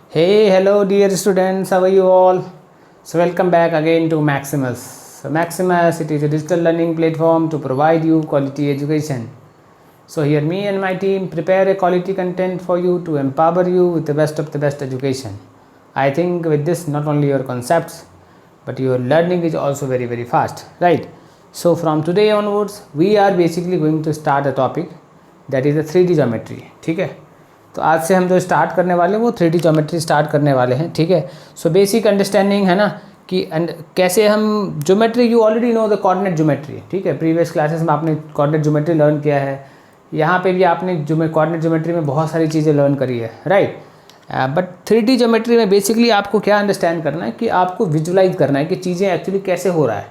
Hey, hello dear students, how are you all? So welcome back again to Maximus. So Maximus, it is a digital learning platform to provide you quality education. So here me and my team prepare a quality content for you to empower you with the best of the best education. I think with this not only your concepts but your learning is also very fast, right? So from today onwards we are basically going to start a topic that is a 3D geometry. ठीक है, तो आज से हम जो start करने वाले हैं वो 3D ज्योमेट्री स्टार्ट करने वाले हैं. ठीक है, सो बेसिक अंडरस्टैंडिंग है ना कि कैसे हम geometry, you already know the coordinate geometry. ठीक है, प्रीवियस क्लासेस में आपने कोऑर्डिनेट ज्योमेट्री लर्न किया है, यहाँ पे भी आपने कोऑर्डिनेट ज्योमेट्री में बहुत सारी चीज़ें लर्न करी है, राइट. बट 3D ज्योमेट्री में बेसिकली आपको क्या अंडरस्टैंड करना है कि आपको विजुलाइज करना है कि चीज़ें एक्चुअली कैसे हो रहा है.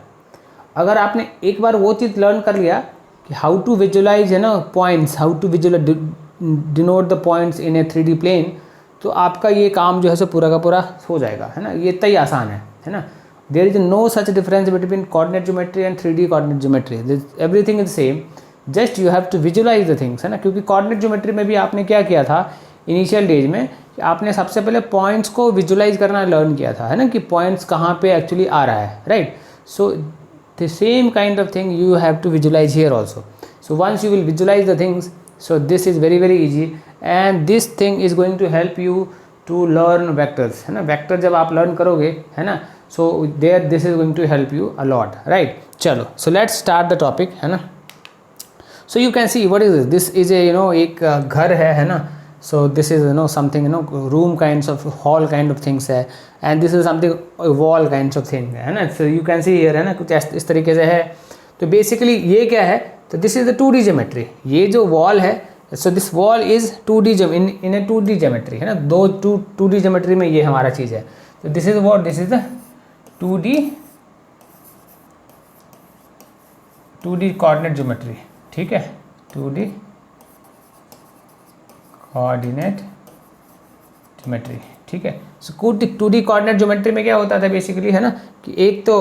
अगर आपने एक बार वो चीज़ लर्न कर लिया कि हाउ टू विजुलाइज है ना points, how to visualize denote the points in a 3D plane, तो आपका ये काम जो है सो पूरा का पूरा हो जाएगा, है ना. ये इतना ही आसान है ना. There is no such difference between coordinate geometry and 3D coordinate geometry. Everything is same, just you have to visualize the things, है ना. क्योंकि कोऑर्डिनेट ज्योमेट्री में भी आपने क्या किया था इनिशियल डेज में कि आपने सबसे पहले पॉइंट्स को विजुलाइज करना लर्न किया था, है ना, कि पॉइंट्स कहाँ पे एक्चुअली आ रहा है, right. So the same kind of thing you have to visualize here also. So once you will visualize the things, so this is very easy and this thing is going to help you to learn vectors, है ना. Vector जब आप learn करोगे, है ना, so there this is going to help you a lot, right. चलो, so let's start the topic, है ना. So you can see what is this. This is a एक घर है ना. So this is something room kinds of hall kind of things है, and this is something wall kinds of thing है ना. So you can see here है ना कुछ इस तरीके से है. तो बेसिकली ये क्या है, तो this is the 2D geometry. ये जो वॉल है, so this wall is 2D in A 2D geometry, है ना. 2D ज्योमेट्री में ये हमारा चीज़ है. तो this is what, this is the 2D coordinate geometry. ठीक है, 2D कोऑर्डिनेट ज्योमेट्री. ठीक है, सो 2D कोऑर्डिनेट ज्योमेट्री में क्या होता था बेसिकली, है ना, कि एक तो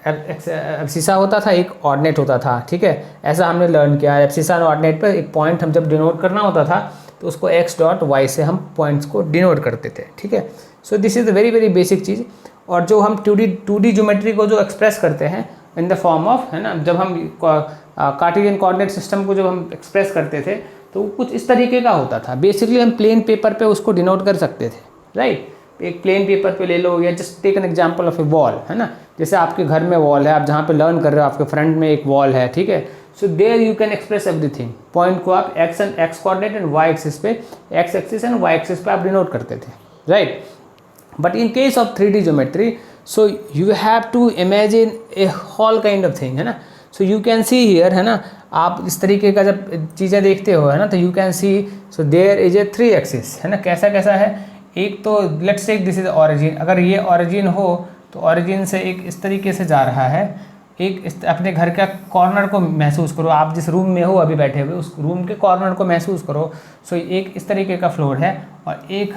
एब्सिसा होता था, एक ऑर्डिनेट होता था. ठीक है, ऐसा हमने लर्न किया. एब्सिसा और ऑर्डिनेट पर एक पॉइंट हम जब डिनोट करना होता था तो उसको x डॉट वाई से हम पॉइंट्स को डिनोट करते थे. ठीक है, so this is very basic चीज़. और जो हम 2D ज्योमेट्री को जो एक्सप्रेस करते हैं इन द फॉर्म ऑफ, है ना, जब हम कार्टेशियन कोऑर्डिनेट सिस्टम को जब हम एक्सप्रेस करते थे तो कुछ इस तरीके का होता था. बेसिकली हम प्लेन पेपर पे उसको डिनोट कर सकते थे, राइट. एक प्लेन पेपर पे ले लो, या just take an example of a wall, है ना. जैसे आपके घर में वॉल है, आप जहाँ पे लर्न कर रहे हो आपके फ्रंट में एक वॉल है. ठीक है, so there you can express everything. Point को आप X coordinate and Y axis पे, X axis and Y axis पे आप डिनोट करते थे, right. But in case of 3D geometry, so you have to imagine a whole kind of thing, है ना. So you can see here, है ना, आप इस तरीके का जब चीज़ें देखते हो, है ना, तो you can see, so there is a 3 axis, है ना. कैसा है, एक तो let's take this is origin. अगर ये ऑरिजिन हो तो ऑरिजिन से एक इस तरीके से जा रहा है. एक अपने घर का कॉर्नर को महसूस करो, आप जिस रूम में हो अभी बैठे हुए उस रूम के कॉर्नर को महसूस करो. सो एक इस तरीके का फ्लोर है और एक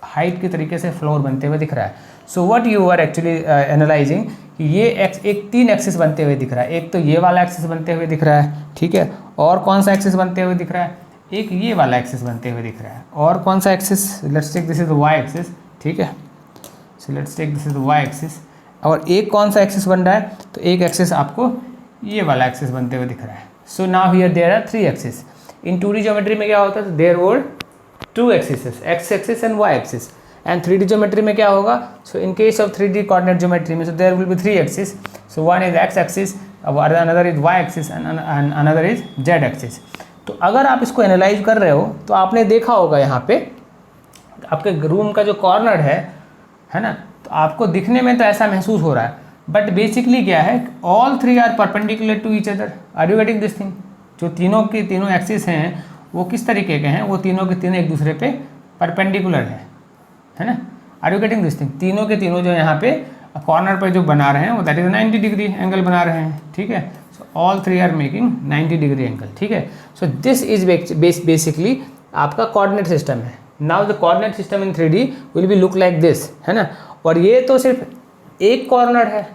हाइट की तरीके से फ्लोर बनते हुए दिख रहा है. So what you are actually analysing कि ये एक 3 एक्सिस बनते हुए दिख रहा है. एक तो ये वाला एक्सिस बनते हुए दिख रहा है. ठीक है, और कौन सा एक्सिस बनते हुए दिख रहा है, एक ये वाला एक्सिस बनते हुए दिख रहा है. और कौन सा axis, let's take this is the Y axis. ठीक है, so let's take this is the Y axis. और एक कौन सा एक्सिस बन रहा है, तो एक एक्सिस आपको ये वाला एक्सिस बनते हुए दिख रहा है. So now here there are 3 axis. In 2D geometry में क्या होता है, there were 2 axis, X axis and Y axis. And 3D geometry में क्या होगा, so in case of 3D coordinate geometry में, so there will be 3 axis. So one is X axis, another is Y axis and another is Z axis. तो अगर आप इसको analyse कर रहे हो तो आपने देखा होगा यहाँ पे आपके रूम का जो कॉर्नर है ना, तो आपको दिखने में तो ऐसा महसूस हो रहा है, बट बेसिकली क्या है, all 3 are perpendicular to each other. Are you getting this thing. जो तीनों के तीनों एक्सिस हैं वो किस तरीके के हैं, वो तीनों के तीनों एक दूसरे पे परपेंडिकुलर है ना. Are you getting this thing. तीनों के तीनों जो यहाँ पे कॉर्नर पर जो बना रहे हैं वो दैट इज 90 डिग्री एंगल बना रहे हैं. ठीक है, so all 3 are making 90 degree angle. ठीक है, सो दिस इज बेसिकली आपका कोऑर्डिनेट सिस्टम है. Now the coordinate system in 3D will be look like this, है ना. और ये तो सिर्फ एक कॉर्नर है.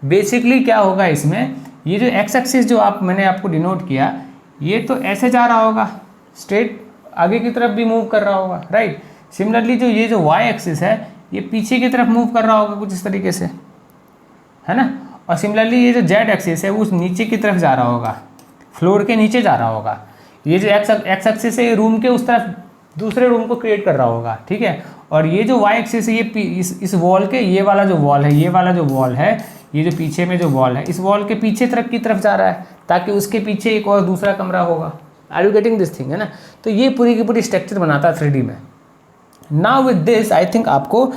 बेसिकली क्या होगा इसमें, ये जो एक्स एक्सिस जो मैंने आपको डिनोट किया, ये तो ऐसे जा रहा होगा, स्ट्रेट आगे की तरफ भी मूव कर रहा होगा, राइट. सिमिलरली जो ये जो वाई एक्सिस है ये पीछे की तरफ मूव कर रहा होगा कुछ इस तरीके से, है ना। और सिमिलरली ये जो जेड एक्सिस है वो नीचे की तरफ जा रहा होगा, फ्लोर के नीचे जा रहा होगा। ये जो एक्स एक्सिस है ये रूम के उस तरफ दूसरे रूम को क्रिएट कर रहा होगा, ठीक है। और ये जो वाई एक्सिस है ये इस वॉल के, ये वाला जो वॉल है, ये वाला जो वॉल है, ये जो पीछे में जो वॉल है, इस वॉल के पीछे तरफ की तरफ जा रहा है, ताकि उसके पीछे एक और दूसरा कमरा होगा। Are you getting this thing, है ना। तो ये पूरी की पूरी स्ट्रक्चर बनाता है 3D में। Now with this I think आपको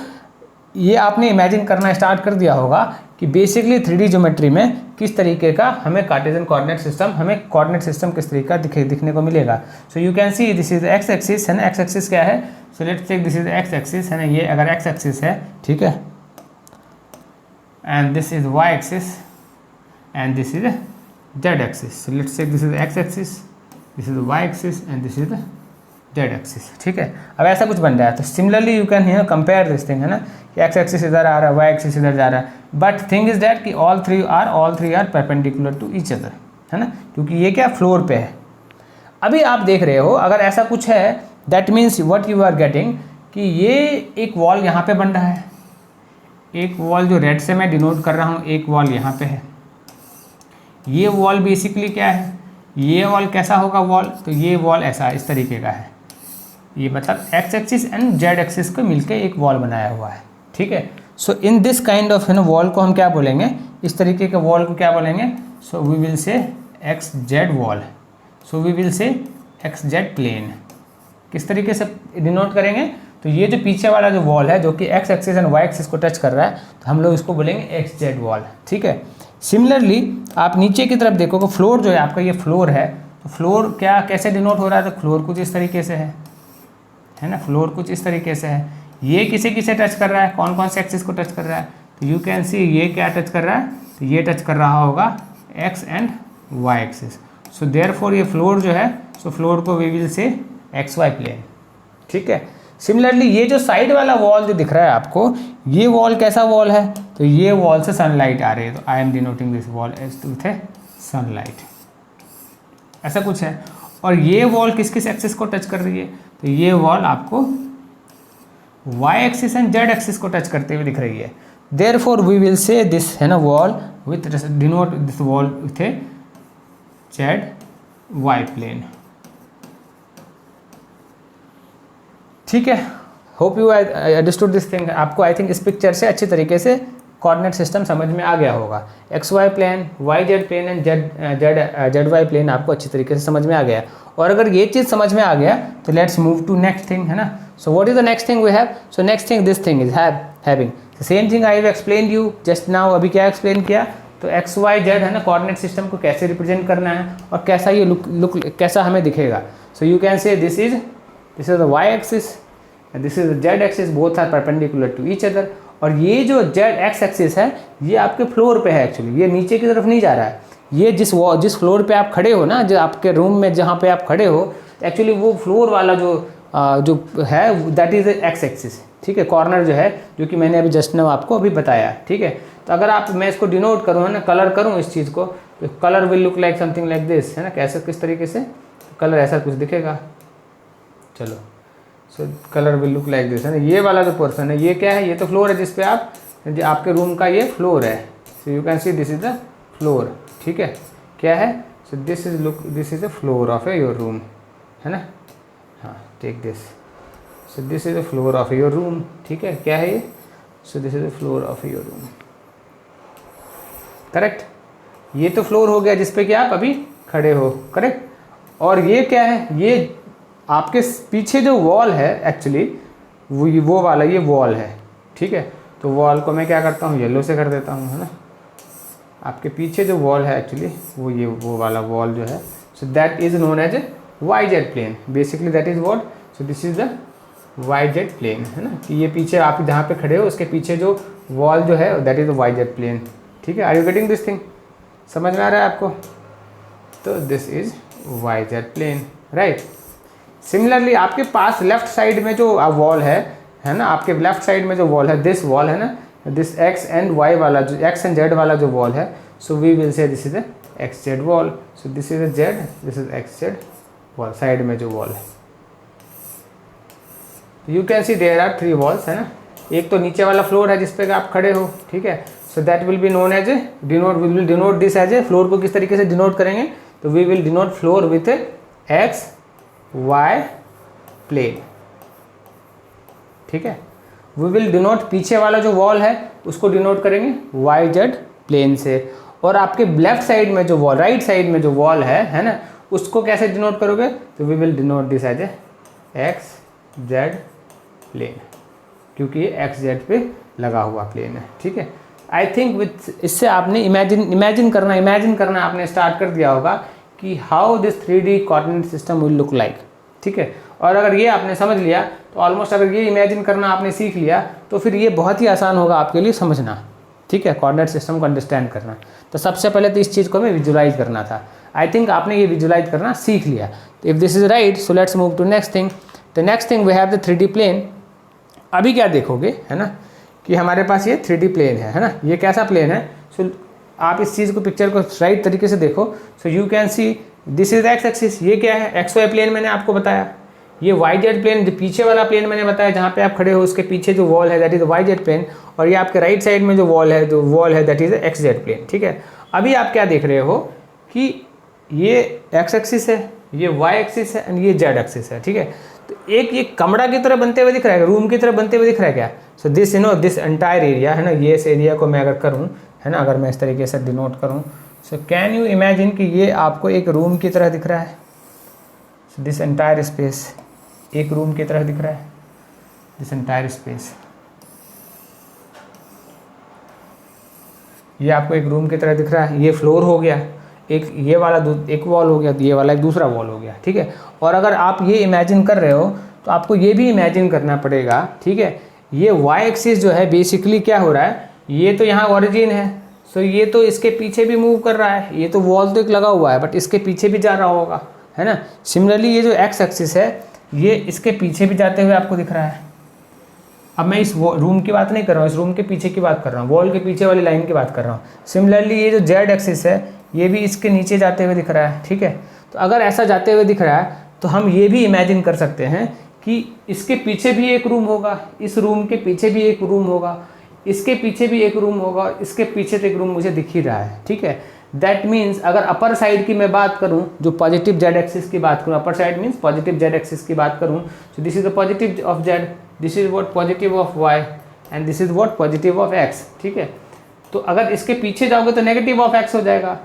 ये आपने इमेजिन करना स्टार्ट कर दिया होगा कि बेसिकली 3D ज्योमेट्री में किस तरीके का हमें कार्टेशियन कोऑर्डिनेट सिस्टम, हमें कोऑर्डिनेट सिस्टम किस तरीके का दिखने को मिलेगा। So you can see this is X axis, है ना। एक्स एक्सिस क्या है, so let's take this is X axis, है ना। ये अगर एक्स एक्सिस है, ठीक है, and this is Y axis and this is Z axis. So let's take this is X axis, this is Y axis and this is Z axis, ठीक है। अब ऐसा कुछ बन रहा है, तो similarly you can hear compare this thing, है ना, कि एक्स एक्सिस इधर आ रहा है, वाई एक्सिस इधर जा रहा है, बट थिंग इज दैट कि all three are perpendicular to each other, है ना, क्योंकि ये क्या फ्लोर पे है। अभी आप देख रहे हो अगर ऐसा कुछ है, that means what you are getting कि ये एक वॉल यहाँ पे बन रहा है, एक वॉल जो रेड से मैं डिनोट कर रहा हूँ, एक वॉल यहाँ पे है। ये वॉल बेसिकली क्या है, ये वॉल कैसा होगा वॉल, तो ये वॉल ऐसा इस तरीके का है, ये मतलब x axis and Z axis को मिलके एक वॉल बनाया हुआ है, ठीक है। सो इन दिस काइंड ऑफ, है ना, वॉल को हम क्या बोलेंगे, इस तरीके के वॉल को क्या बोलेंगे, so we will say X Z wall, so we will say X Z plane. किस तरीके से डिनोट करेंगे, तो ये जो पीछे वाला जो वॉल है जो कि X axis and Y axis को टच कर रहा है, तो हम लोग इसको बोलेंगे एक्स जेड वॉल, ठीक है। सिमिलरली आप नीचे की तरफ देखोगे, फ्लोर जो है आपका, ये फ्लोर है, तो फ्लोर क्या कैसे डिनोट हो रहा है, तो फ्लोर कुछ इस तरीके से है ना, फ्लोर कुछ इस तरीके से है। ये किसे किसे टच कर रहा है, कौन कौन से एक्सिस को टच कर रहा है, तो यू कैन सी ये क्या टच कर रहा है, तो ये टच कर रहा होगा X and Y axis. So therefore ये फ्लोर जो है, सो फ्लोर को we will say X Y plane, ठीक है। सिमिलरली ये जो साइड वाला वॉल जो दिख रहा है आपको, ये वॉल कैसा वॉल है, तो ये वॉल से सनलाइट आ रही है, तो I am denoting this wall as to the sunlight, ऐसा कुछ है। और ये वॉल किस किस एक्सिस को टच कर रही है, तो ये वॉल आपको Y axis and Z axis को टच करते हुए दिख रही है। Therefore we will say this, है ना, wall with denote this wall with a Z Y plane, ठीक है। Hope you understood this thing. आपको आई थिंक इस पिक्चर से अच्छी तरीके से कोऑर्डिनेट सिस्टम समझ में आ गया होगा। X Y plane, Y Z plane and Z Y plane आपको अच्छी तरीके से समझ में आ गया। और अगर ये चीज़ समझ में आ गया तो let's move to next thing, है ना। So what is the next thing we have, so next thing this thing is having the same thing I have explain you just now. अभी क्या एक्सप्लेन किया, तो एक्स वाई जेड, है ना, coordinate system को कैसे रिप्रेजेंट करना है और कैसा ये लुक कैसा हमें दिखेगा। So you can say this is the Y axis and this is the z axis, both are perpendicular to each other। और ये जो z x axis है ये आपके फ्लोर पे है, एक्चुअली ये नीचे की तरफ नहीं जा रहा है। ये जिस फ्लोर पे आप खड़े हो ना, जो आपके रूम में जहाँ पे आप खड़े हो, एक्चुअली वो फ्लोर वाला जो है दैट इज एक्स एक्सिस, ठीक है। कॉर्नर जो है, जो कि मैंने अभी जस्ट नाउ आपको अभी बताया, ठीक है। तो अगर आप, मैं इसको डिनोट करूँ, है ना, कलर करूँ इस चीज़ को, तो colour will look like something like this, है ना। कैसे, किस तरीके से कलर ऐसा कुछ दिखेगा, चलो। So colour will look like this, है ना। ये वाला जो पोर्सन है ये क्या है, ये तो फ्लोर है जिस पे आपके रूम का ये फ्लोर है। So you can see this is the floor, ठीक है। क्या है, so this is the floor of your room, है ना। हाँ, take this, so this is the floor of your room, ठीक है। क्या है ये, so this is the floor of your room, correct. ये तो फ्लोर हो गया जिस पे कि आप अभी खड़े हो, करेक्ट। और ये क्या है, ये आपके पीछे जो वॉल है, एक्चुअली वो वाला ये वॉल है, ठीक है। तो वॉल को मैं क्या करता हूँ, येलो से कर देता हूँ, है ना। आपके पीछे जो वॉल है एक्चुअली वो वाला वॉल जो है, so that is known as Y Z plane, basically that is what, so this is the Y Z plane, है ना। कि ये पीछे आप जहाँ पे खड़े हो उसके पीछे जो वॉल जो है that is the Y Z plane, ठीक है। Are you getting this thing, समझ में आ रहा है आपको। तो this is Y Z plane, right. Similarly आपके पास लेफ्ट साइड में जो वॉल है ना, आपके लेफ्ट साइड में जो वॉल है, दिस वॉल है ना, दिस एक्स एंड वाई वाला, जो एक्स एंड जेड वाला जो वॉल है, so we will say this is the X Z wall. So this is the Z, this is X Z wall, side में जो wall है, you can see there are 3 walls, है ना। एक तो नीचे वाला फ्लोर है जिस पे आप खड़े हो, ठीक है। So that will be known as a denote, we will denote this as a, floor को किस तरीके से डिनोट करेंगे, तो we will denote floor with X Y plane, ठीक है। वी विल डिनोट पीछे वाला जो वॉल है उसको डिनोट करेंगे वाई जेड प्लेन से, और आपके लेफ्ट साइड में जो वॉल, राइट साइड में जो वॉल है ना, उसको कैसे डिनोट करोगे, तो we will denote this as a X Z plane, क्योंकि ये एक्स जेड पे लगा हुआ प्लेन है, ठीक है। आई थिंक विथ इससे आपने इमेजिन करना आपने स्टार्ट कर दिया होगा कि how this 3D coordinate system will look like, ठीक है। और अगर ये आपने समझ लिया तो ऑलमोस्ट, अगर ये इमेजिन करना आपने सीख लिया तो फिर ये बहुत ही आसान होगा आपके लिए समझना, ठीक है, कोऑर्डिनेट सिस्टम को अंडरस्टैंड करना। तो सबसे पहले तो इस चीज़ को हमें विजुलाइज करना था। आई थिंक आपने ये विजुलाइज करना सीख लिया। तो if this is right, so let's move to next thing. The next thing we have the 3D plane. अभी क्या देखोगे, है ना, कि हमारे पास ये 3D प्लेन है ना। ये कैसा प्लेन है, सो आप इस चीज़ को, पिक्चर को राइट तरीके से देखो। सो you can see this is X axis, ये क्या है, एक्स वाई प्लेन मैंने आपको बताया। ये वाई जेड प्लेन, जो पीछे वाला प्लेन मैंने बताया जहाँ पे आप खड़े हो उसके पीछे जो वॉल है that is Y Z plane, और ये आपके राइट साइड में जो वॉल है that is X Z plane, ठीक है। अभी आप क्या देख रहे हो कि ये एक्स एक्सिस है, ये वाई एक्सिस है एंड ये जेड एक्सिस है, ठीक है। तो एक ये कमरा की तरह बनते हुए दिख रहा है, रूम की तरह बनते हुए दिख रहा है क्या। So this this entire area, है ना, ये इस एरिया को मैं अगर करूँ, है ना, अगर मैं इस तरीके से डिनोट करूँ, सो कैन यू इमेजिन कि ये आपको एक रूम की तरह दिख रहा है। सो दिस एंटायर स्पेस एक रूम की तरह दिख रहा है, दिस एंटायर स्पेस, ये आपको एक रूम की तरह दिख रहा है। ये फ्लोर हो गया, एक ये वाला एक वॉल हो गया, ये वाला एक दूसरा वॉल हो गया, ठीक है। और अगर आप ये इमेजिन कर रहे हो तो आपको ये भी इमेजिन करना पड़ेगा, ठीक है। ये वाई एक्सिस जो है बेसिकली क्या हो रहा है, ये तो यहाँ ओरिजिन है, सो ये तो इसके पीछे भी मूव कर रहा है, ये तो वॉल तो एक लगा हुआ है बट इसके पीछे भी जा रहा होगा, है ना। सिमिलरली ये जो एक्स एक्सिस है ये इसके पीछे भी जाते हुए आपको दिख रहा है। अब मैं इस रूम की बात नहीं कर रहा हूँ, इस रूम के पीछे की बात कर रहा हूँ, वॉल के पीछे वाली लाइन की बात कर रहा हूँ। सिमिलरली ये जो जेड एक्सिस है ये भी इसके नीचे जाते हुए दिख रहा है, ठीक है। तो अगर ऐसा जाते हुए दिख रहा है तो हम ये भी इमेजिन कर सकते हैं कि इसके पीछे भी एक रूम होगा, इस रूम के पीछे भी एक रूम होगा, इसके पीछे भी एक रूम होगा, इसके पीछे तो एक रूम मुझे दिख ही रहा है, ठीक है। दैट मीन्स अगर अपर साइड की मैं बात करूं, जो पॉजिटिव जेड एक्सिस की बात करूं, upper side means positive Z axis की बात करूं, so this is the positive of Z, this is what positive of Y and this is what positive of X, ठीक है। तो अगर इसके पीछे जाओगे तो नेगेटिव ऑफ एक्स हो जाएगा,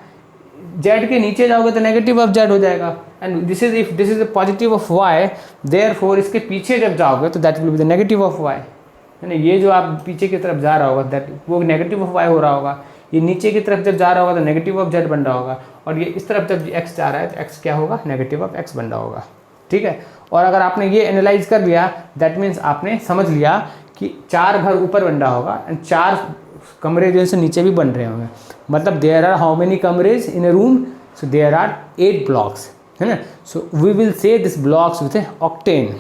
जेड के नीचे जाओगे तो नेगेटिव ऑफ जेड हो जाएगा, and this is if this is the positive of Y, therefore इसके पीछे जब जाओगे तो that will be the negative of Y, है ना। ये जो आप पीछे की तरफ जा रहा होगा दैट वो नेगेटिव ऑफ वाई हो रहा होगा, ये नीचे की तरफ जब जा रहा होगा तो नेगेटिव ऑफ जेड बन रहा होगा, और ये इस तरफ जब एक्स जा रहा है तो एक्स क्या होगा, नेगेटिव ऑफ एक्स बन रहा होगा, ठीक है। और अगर आपने ये एनालाइज कर लिया दैट मीन्स आपने समझ लिया कि 4 घर ऊपर बन रहा होगा एंड 4 कमरे जो है नीचे भी बन रहे होंगे। मतलब there are how many corners in a room, so there are 8 blocks, है ना। So we will say this blocks with a octant.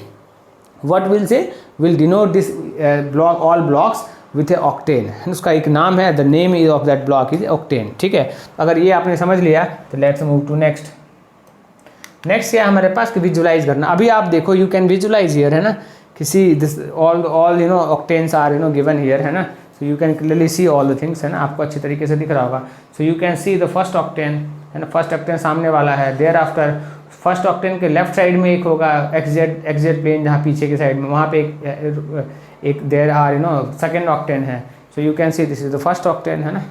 What will say, will denote this block, all blocks with a octant, उसका एक नाम है, the name is of that block is octant, ठीक है। अगर ये आपने समझ लिया तो let's move to next. Next क्या है हमारे पास कि विजुलाइज करना। अभी आप देखो यू कैन विजुलाइज हियर, है ना, किसी this all you know octants are you know given here, है ना। So you can clearly see all the things, है ना, आपको अच्छी तरीके से दिख रहा होगा। So you can see the first octant, है ना, फर्स्ट ऑक्टेन सामने वाला है। देयर आफ्टर फर्स्ट ऑक्टेन के लेफ्ट साइड में एक होगा एक्स जेड प्लेन, जहाँ पीछे के साइड में वहाँ पे एक there are you know second octant है। So you can see this is the first octant, है ना,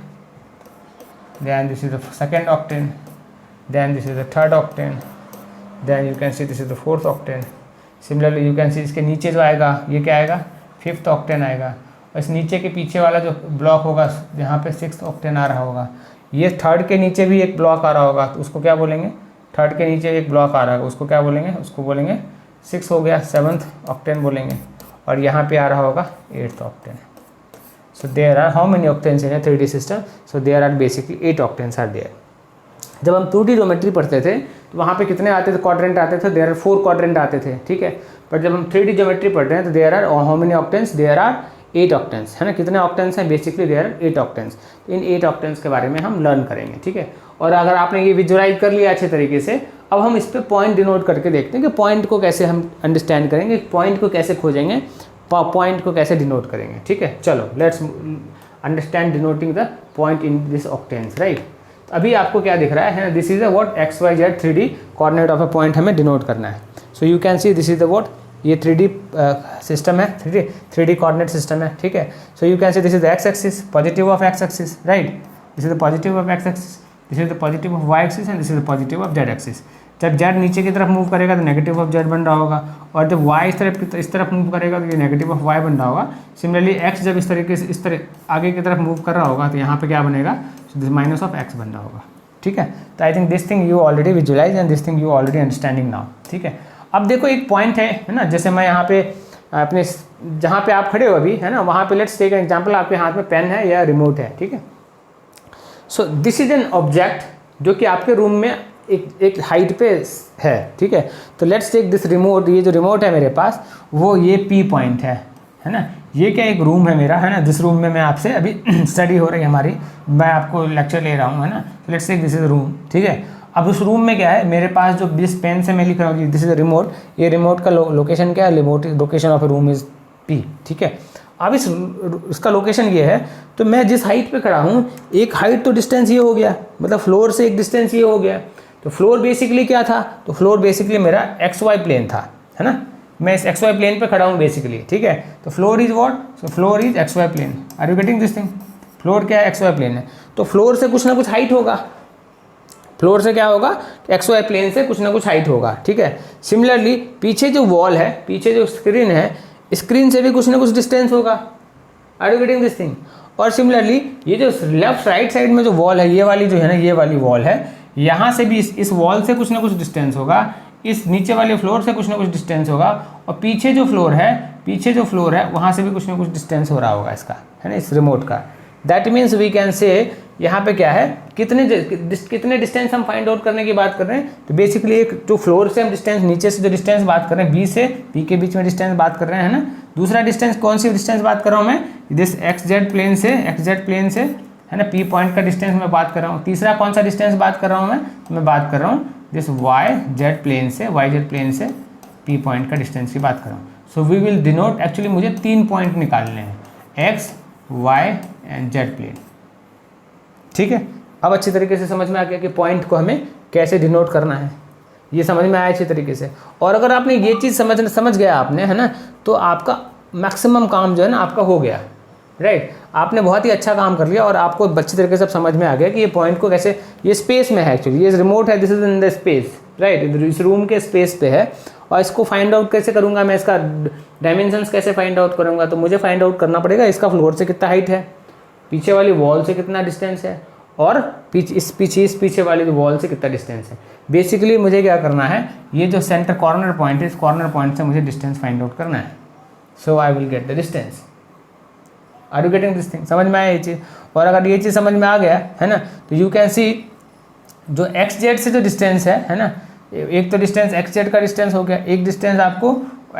then this is the second octant, then this is the third octant, then you can see this is the fourth octant. Similarly you can see इसके नीचे जो आएगा ये क्या आएगा, fifth octane आएगा, और इस नीचे के पीछे वाला जो ब्लॉक होगा जहाँ पे सिक्स्थ ऑक्टेन आ रहा होगा, ये थर्ड के नीचे भी एक ब्लॉक आ रहा होगा तो उसको क्या बोलेंगे, थर्ड के नीचे एक ब्लॉक आ रहा है उसको क्या बोलेंगे, उसको बोलेंगे 6 हो गया, 7th ऑक्टेन बोलेंगे, और यहाँ पे आ रहा होगा 8th octant. So there are how many octants in a 3D system, so there are basically 8 octants are there. जब हम 2D ज्योमेट्री पढ़ते थे तो वहाँ पे कितने आते थे, क्वाड्रेंट आते थे, देयर आर 4 क्वाड्रेंट आते थे, ठीक है। बट जब हम 3D ज्योमेट्री पढ़ रहे हैं तो there are how many octants, there are 8 octants, है ना। कितने ऑक्टेन्स हैं, बेसिकली देयर आर 8 ऑक्टेन्स। इन 8 ऑक्टेन्स के बारे में हम लर्न करेंगे, ठीक है। और अगर आपने ये विजुअलाइज कर लिया अच्छे तरीके से, अब हम इस पर पॉइंट डिनोट करके देखते हैं कि पॉइंट को कैसे हम अंडरस्टैंड करेंगे, पॉइंट को कैसे खोजेंगे, पॉइंट को कैसे डिनोट करेंगे। ठीक है, चलो let's understand denoting the point in this octants, right. अभी आपको क्या दिख रहा है, this is a what XYZ 3D coordinate of a point हमें डिनोट करना है। So you can see this is the what, ये 3D सिस्टम है, 3D कोऑर्डिनेट सिस्टम है। ठीक है, so you can see this is the X axis, positive of X axis, right. This is the positive of X axis, this is the positive of Y axis and this is the positive of Z axis. जब Z नीचे की तरफ move करेगा तो negative of Z बन रहा होगा, और जब वाई इस तरफ मूव करेगा तो ये नेगेटिव ऑफ वाई बन रहा होगा। सिमिलरली एक्स जब इस तरीके से इस तरह आगे की तरफ मूव कर रहा होगा तो यहाँ पे क्या बनेगा, दिस माइनस ऑफ एक्स बन रहा होगा। ठीक है, तो I think this thing you already visualise and this thing you already understanding now. ठीक है, अब देखो एक पॉइंट है ना, जैसे मैं यहाँ पे अपने जहाँ पे आप खड़े हो अभी, है ना, वहाँ पे लेट्स टेक एन एग्जांपल, आपके हाथ में पेन है या रिमोट है। ठीक है, so this is an object जो कि आपके रूम में एक हाइट पे है। ठीक है, तो लेट्स टेक दिस रिमोट, ये जो रिमोट है मेरे पास वो ये P पॉइंट है ना, ये क्या एक रूम है मेरा, है ना, जिस रूम में मैं आपसे अभी स्टडी हो रही है हमारी, मैं आपको लेक्चर ले रहा हूँ, है ना। Let's take this is room. ठीक है, अब उस रूम में क्या है, मेरे पास जो जिस पेन से मैं लिख रहा हूँ दिस इज रिमोट, ये रिमोट का लोकेशन क्या है, remote location of A room is P। ठीक है, अब इसका लोकेशन ये है, तो मैं जिस हाइट पे खड़ा हूँ, एक हाइट तो डिस्टेंस ये हो गया, मतलब फ्लोर से एक डिस्टेंस ये हो गया। तो फ्लोर बेसिकली क्या था, तो फ्लोर बेसिकली मेरा XY प्लेन था, है ना, मैं इस XY प्लेन पे खड़ा हूँ बेसिकली। ठीक है, तो floor is what, so floor is XY plane. Are you getting this thing, floor क्या है, XY प्लेन है, तो फ्लोर से कुछ ना कुछ हाइट होगा, फ्लोर से क्या होगा, XY प्लेन से कुछ ना कुछ हाइट होगा। ठीक है, सिमिलरली पीछे जो वॉल है, पीछे जो स्क्रीन है, स्क्रीन से भी कुछ ना कुछ डिस्टेंस होगा। Are you getting this thing, और सिमिलरली ये जो लेफ्ट राइट साइड में जो वॉल है, ये वाली जो है ना, ये वाली वॉल है, यहाँ से भी इस वॉल से कुछ ना कुछ डिस्टेंस होगा, इस नीचे वाले फ्लोर से कुछ ना कुछ डिस्टेंस होगा, और पीछे जो फ्लोर है वहाँ से भी कुछ ना कुछ डिस्टेंस हो रहा होगा इसका, है ना, इस रिमोट का। दैट मीन्स वी कैन से यहाँ पे क्या है, कितने डिस्टेंस हम फाइंड आउट करने की बात कर रहे हैं, तो बेसिकली एक जो फ्लोर से हम डिस्टेंस, नीचे से जो डिस्टेंस बात कर रहे हैं, बी से पी के बीच में डिस्टेंस बात कर रहे हैं, है ना। दूसरा डिस्टेंस, कौन सी डिस्टेंस बात कर रहा हूँ मैं, दिस XZ प्लेन से, है ना, P पॉइंट का डिस्टेंस मैं बात कर रहा हूँ। तीसरा कौन सा डिस्टेंस बात कर रहा हूँ मैं बात कर रहा हूँ दिस YZ प्लेन से P पॉइंट का डिस्टेंस की बात कर रहा हूँ। So we will denote, actually मुझे 3 पॉइंट निकालने हैं, X, Y and Z plane. ठीक है, अब अच्छी तरीके से समझ में आ गया कि पॉइंट को हमें कैसे डिनोट करना है, ये समझ में आया अच्छी तरीके से। और अगर आपने ये चीज़ समझ गया आपने, है ना, तो आपका मैक्सिमम काम जो है ना आपका हो गया, राइट। आपने बहुत ही अच्छा काम कर लिया और आपको अच्छी तरीके से समझ में आ गया कि ये पॉइंट को कैसे, ये स्पेस में है एक्चुअली, ये रिमोट है, this is in the space, right, इस रूम के स्पेस पे है। और इसको फाइंड आउट कैसे करूँगा मैं, इसका डायमेंशंस कैसे फाइंड आउट करूँगा, तो मुझे फाइंड आउट करना पड़ेगा इसका फ्लोर से कितना हाइट है, पीछे वाली वॉल से कितना डिस्टेंस है, और इस पीछे वाली वॉल से कितना डिस्टेंस है। बेसिकली मुझे क्या करना है, ये जो सेंटर कॉर्नर पॉइंट है, इस कॉर्नर पॉइंट से मुझे डिस्टेंस फाइंड आउट करना है। So I will get the distance. Are you getting this thing, समझ में आया ये चीज़। और अगर ये चीज़ समझ में आ गया, है ना, तो यू कैन सी जो XZ से जो डिस्टेंस है ना, एक तो डिस्टेंस XZ का डिस्टेंस हो गया, एक डिस्टेंस आपको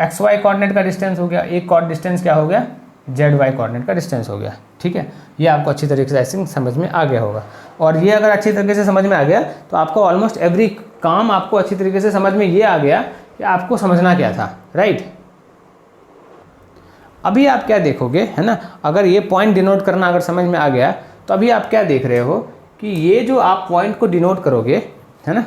XY कोऑर्डिनेट का डिस्टेंस हो गया, एक डिस्टेंस क्या हो गया, ZY कोऑर्डिनेट का डिस्टेंस हो गया। ठीक है, ये आपको अच्छी तरीके से ऐसे समझ में आ गया होगा। और ये अगर अच्छी तरीके से समझ में आ गया तो आपको ऑलमोस्ट एवरी काम आपको अच्छी तरीके से समझ में ये आ गया कि आपको समझना क्या था, राइट। अभी आप क्या देखोगे, है ना, अगर ये पॉइंट डिनोट करना अगर समझ में आ गया तो अभी आप क्या देख रहे हो कि ये जो आप पॉइंट को डिनोट करोगे, है ना,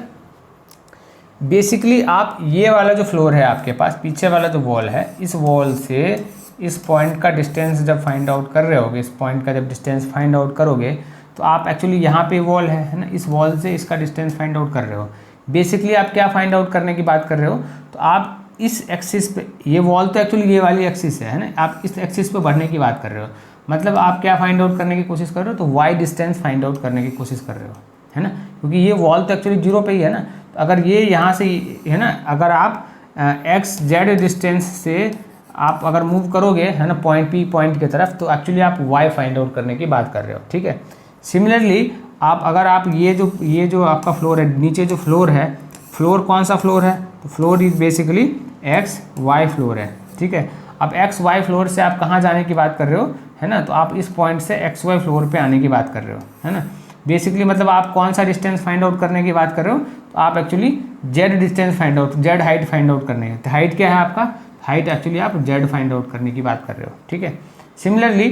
बेसिकली आप ये वाला जो फ्लोर है आपके पास, पीछे वाला जो वॉल है, इस वॉल से इस पॉइंट का डिस्टेंस जब फाइंड आउट कर रहे होगे, इस पॉइंट का जब डिस्टेंस फाइंड आउट करोगे तो आप एक्चुअली यहाँ पे वॉल है ना, इस वॉल से इसका डिस्टेंस फाइंड आउट कर रहे हो। बेसिकली आप क्या फाइंड आउट करने की बात कर रहे हो, तो आप इस एक्सिस पे, ये वॉल तो एक्चुअली ये वाली एक्सिस है ना, आप इस एक्सिस पे बढ़ने की बात कर रहे हो, मतलब आप क्या फाइंड आउट करने की कोशिश कर रहे हो, तो वाई डिस्टेंस फाइंड आउट करने की कोशिश कर रहे हो, है ना, क्योंकि ये वॉल तो एक्चुअली 0 पे ही है ना। तो अगर ये यहाँ से, है ना, अगर आप XZ डिस्टेंस से आप अगर मूव करोगे, है ना, पॉइंट P पॉइंट की तरफ, तो एक्चुअली आप वाई फाइंड आउट करने की बात कर रहे हो। ठीक है, सिमिलरली आप ये जो आपका फ्लोर है, नीचे जो फ्लोर है, फ्लोर कौन सा फ्लोर है, तो floor is basically XY floor है। ठीक है, अब XY फ्लोर से आप कहाँ जाने की बात कर रहे हो, है ना, तो आप इस पॉइंट से XY फ्लोर पे आने की बात कर रहे हो, है ना। बेसिकली मतलब आप कौन सा डिस्टेंस फाइंड आउट करने की बात कर रहे हो, तो आप actually Z distance find out, Z height find out करने है। तो हाइट क्या है आपका, हाइट एक्चुअली आप जेड फाइंड आउट करने की बात कर रहे हो, ठीक है। सिमिलरली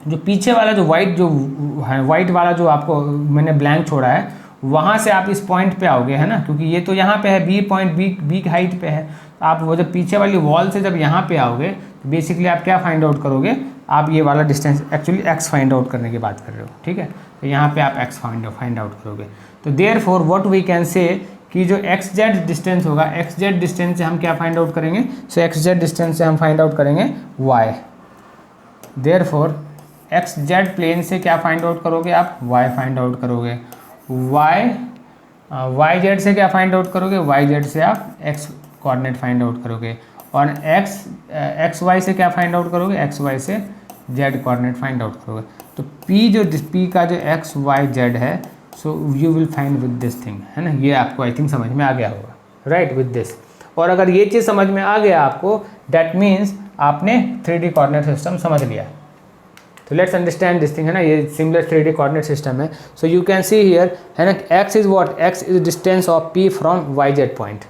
जो पीछे वाला जो वाइट वाला जो आपको मैंने ब्लैंक छोड़ा है, वहाँ से आप इस पॉइंट पे आओगे, है ना, क्योंकि ये तो यहाँ पे है, बी पॉइंट, बी की हाइट पे है। तो आप वो जब पीछे वाली वॉल से जब यहाँ पे आओगे तो बेसिकली आप क्या फाइंड आउट करोगे, आप ये वाला distance actually x find out करने की बात कर रहे हो, ठीक है। तो यहाँ पे आप एक्स फाइंड आउट करोगे। तो देयरफॉर व्हाट वी कैन से कि जो एक्स जेड डिस्टेंस होगा, एक्स जेड डिस्टेंस से हम क्या फाइंड आउट करेंगे, सो एक्स जेड डिस्टेंस से हम फाइंड आउट करेंगे Y. Therefore X Z plane से क्या फाइंड आउट करोगे आप, वाई फाइंड आउट करोगे। वाई जेड से क्या फाइंड आउट करोगे, वाई जेड से आप एक्स कोऑर्डिनेट फाइंड आउट करोगे। और एक्स वाई से क्या फाइंड आउट करोगे, एक्स वाई से जेड कोऑर्डिनेट फाइंड आउट करोगे। तो पी का जो एक्स वाई जेड है, so you will find with this thing, है ना। ये आपको आई थिंक समझ में आ गया होगा, राइट, विद दिस। और अगर ये चीज़ समझ में आ गया आपको, दैट मीन्स आपने 3D कोऑर्डिनेट सिस्टम समझ लिया। तो लेट्स अंडरस्टैंड दिस थिंग, है ना, ये सिमिलर 3D कोऑर्डिनेट सिस्टम है। So you can see here, है ना, X is what, X is distance of P from Y Z point,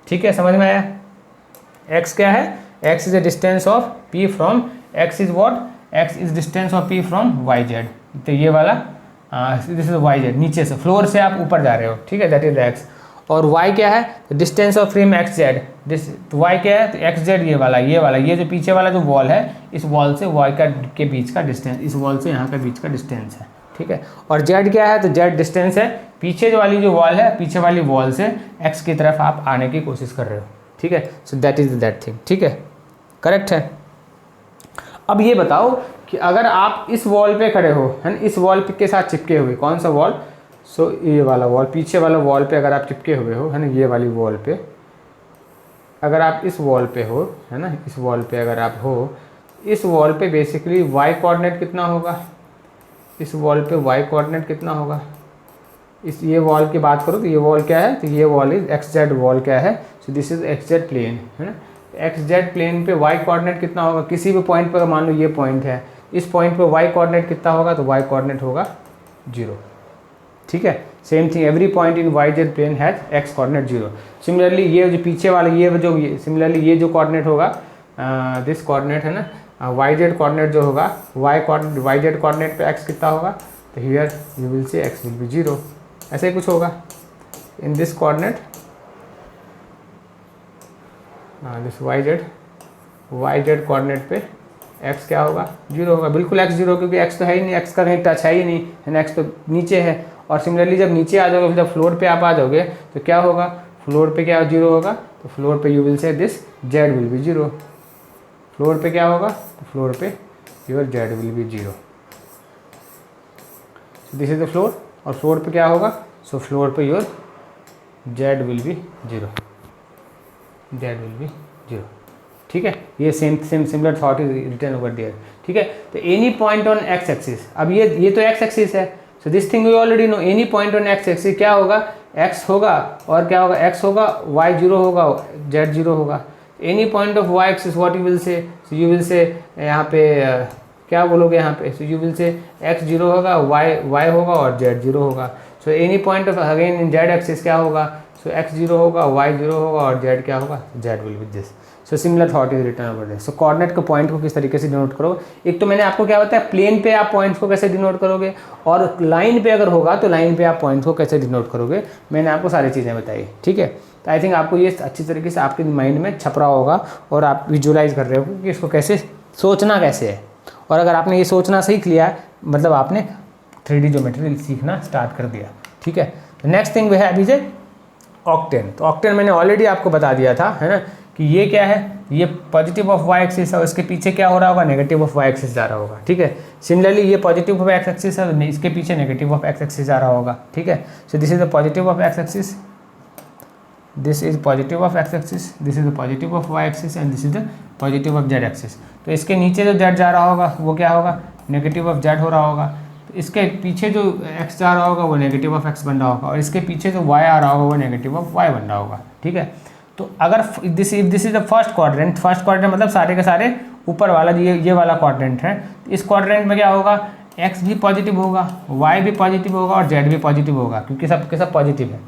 ठीक है, समझ में आया। एक्स क्या है, X is the distance of P from, X is what, X is distance of P from Y Z. तो ये वाला दिस इज वाई जेड, नीचे से फ्लोर से आप ऊपर जा रहे हो, ठीक है, दैट इज एक्स। और y क्या है, distance of frame x Z, तो y क्या है, तो एक्स जेड ये जो पीछे वाला जो वॉल है, इस वॉल से y के बीच का डिस्टेंस, इस वॉल से यहाँ का बीच का डिस्टेंस है, ठीक है। और z क्या है, तो z डिस्टेंस है पीछे वाली जो वॉल है, पीछे वाली वॉल से x की तरफ आप आने की कोशिश कर रहे हो, ठीक है। So that is that thing, ठीक है, करेक्ट है। अब ये बताओ कि अगर आप इस वॉल पे खड़े हो, है ना, इस वॉल के साथ चिपके हुए, कौन सा वॉल, सो ये वाला वॉल, पीछे वाला वॉल पे अगर आप चिपके हुए हो, है ना, ये वाली वॉल पे अगर आप इस वॉल पे हो, है ना, इस वॉल पे अगर आप हो, इस वॉल पे बेसिकली y कोऑर्डिनेट कितना होगा, इस वॉल पे y कोऑर्डिनेट कितना होगा। इस ये वॉल की बात करो तो ये वॉल क्या है, तो ये wall is X Z wall क्या है, so this is X Z plane, है ना। एक्स जेड प्लेन पे y कोऑर्डिनेट कितना होगा, किसी भी पॉइंट पर, मान लो ये पॉइंट है, इस पॉइंट पे y कोऑर्डिनेट कितना होगा, तो y कोऑर्डिनेट होगा 0, ठीक है। Same thing every point in Y Z plane has X coordinate 0। Similarly ये जो पीछे वाला सिमिलरली ये जो कोऑर्डिनेट होगा, दिस कोऑर्डिनेट है ना, वाई जेड कोऑर्डिनेट जो होगा, वाई जेड कोऑर्डिनेट पे एक्स कितना होगा, तो here you will say X will be 0, ऐसे ही कुछ होगा। In this coordinate this Y Z coordinate पे x क्या होगा, 0 होगा, बिल्कुल x 0, क्योंकि x तो है ही नहीं, x का कहीं टच है ही नहीं, है ना, x तो नीचे है। और सिमिलरली जब नीचे आ जाओगे, जब फ्लोर पे आप आ जाओगे तो क्या होगा, फ्लोर पे क्या 0 होगा, तो फ्लोर पे you will say this z will be 0। Floor पे क्या होगा, तो फ्लोर पे your z will be 0, this is the floor. और फ्लोर पे क्या होगा, सो फ्लोर पे your z will be 0, z will be 0, ठीक है। ये similar thought is written over there, ठीक है। तो any point on X axis, अब ये तो एक्स एक्सिस है, so this thing we already know, any point on X axis क्या होगा, एक्स होगा, और क्या होगा, एक्स होगा, वाई 0 होगा, जेड 0 होगा। Any point of Y axis what you will say, so you will से यहाँ पे क्या बोलोगे यहाँ पे, so you will say x 0 होगा, वाई होगा और जेड 0 होगा। So any point of again in Z axis क्या होगा, सो एक्स 0 होगा, वाई 0 होगा और जेड क्या होगा, Z will be this. So similar thought is return over this. So coordinate के पॉइंट को किस तरीके से डिनोट करो, एक तो मैंने आपको क्या बताया, प्लेन पे आप पॉइंट्स को कैसे डिनोट करोगे, और लाइन पे अगर होगा तो लाइन पे आप पॉइंट्स को कैसे डिनोट करोगे, मैंने आपको सारी चीज़ें बताई, ठीक है। तो आई थिंक आपको ये अच्छी तरीके से आपके माइंड में छप रहा होगा और आप विजुअलाइज कर रहे हो कि इसको कैसे सोचना कैसे है। और अगर आपने ये सोचना सीख लिया, मतलब आपने 3D ज्योमेट्री सीखना स्टार्ट कर दिया, ठीक है। नेक्स्ट थिंग वह है अभी से ऑक्टेन। तो ऑक्टेन मैंने ऑलरेडी आपको बता दिया था, है ना, कि ये क्या है, ये पॉजिटिव ऑफ वाई एक्सिस है, उसके पीछे क्या हो रहा होगा, नेगेटिव ऑफ वाई एक्सिस जा रहा होगा, ठीक है। सिमिलरली ये पॉजिटिव ऑफ एक्स एक्सिस है, इसके पीछे नेगेटिव ऑफ एक्स एक्सिस जा रहा होगा, ठीक है। So this is the positive of X axis, this is positive of X axis, this is the positive of Y axis and this is the positive of Z axis. तो इसके नीचे जो Z जा रहा होगा वो क्या होगा, नेगेटिव ऑफ जेड हो रहा होगा। तो इसके पीछे जो एक्स जा रहा होगा वो नेगेटिव ऑफ एक्स बन रहा होगा, और इसके पीछे जो वाई आ रहा होगा वो नेगेटिव ऑफ वाई बन रहा होगा, ठीक है। तो अगर this is the first quadrant मतलब सारे के सारे ऊपर वाला ये वाला क्वाड्रेंट है, इस क्वाड्रेंट में क्या होगा, एक्स भी पॉजिटिव होगा, वाई भी पॉजिटिव होगा और जेड भी पॉजिटिव होगा, क्योंकि सब के सब पॉजिटिव है।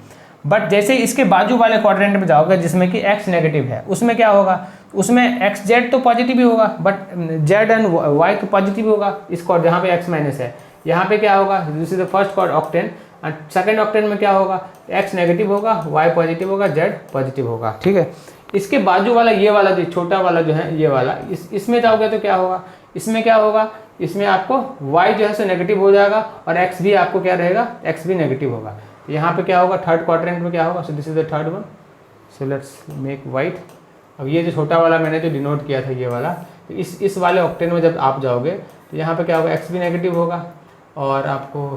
बट जैसे इसके बाजू वाले क्वाड्रेंट में जाओगे जिसमें कि एक्स नेगेटिव है, उसमें क्या होगा, उसमें एक्स जेड तो पॉजिटिव ही होगा, बट जेड एंड वाई तो पॉजिटिव होगा। इस कॉर्ड जहाँ पे एक्स माइनस है, यहाँ पे क्या होगा, this is the first cord octane, and second octane में क्या होगा, एक्स नेगेटिव होगा, वाई पॉजिटिव होगा, जेड पॉजिटिव होगा, ठीक है। इसके बाजू वाला ये वाला जो छोटा वाला जो है ये वाला, इसमें जाओगे तो क्या होगा, इसमें क्या होगा, इसमें आपको y जो है सो नेगेटिव हो जाएगा और x भी आपको क्या रहेगा, x भी नेगेटिव होगा। तो यहाँ पे क्या होगा, थर्ड क्वाड्रेंट में क्या होगा, so this is the third one, so let's make white. अब ये जो छोटा वाला मैंने जो डिनोट किया था ये वाला, तो इस वाले ऑक्टेन में जब आप जाओगे तो यहाँ पे क्या होगा, x भी नेगेटिव होगा और आपको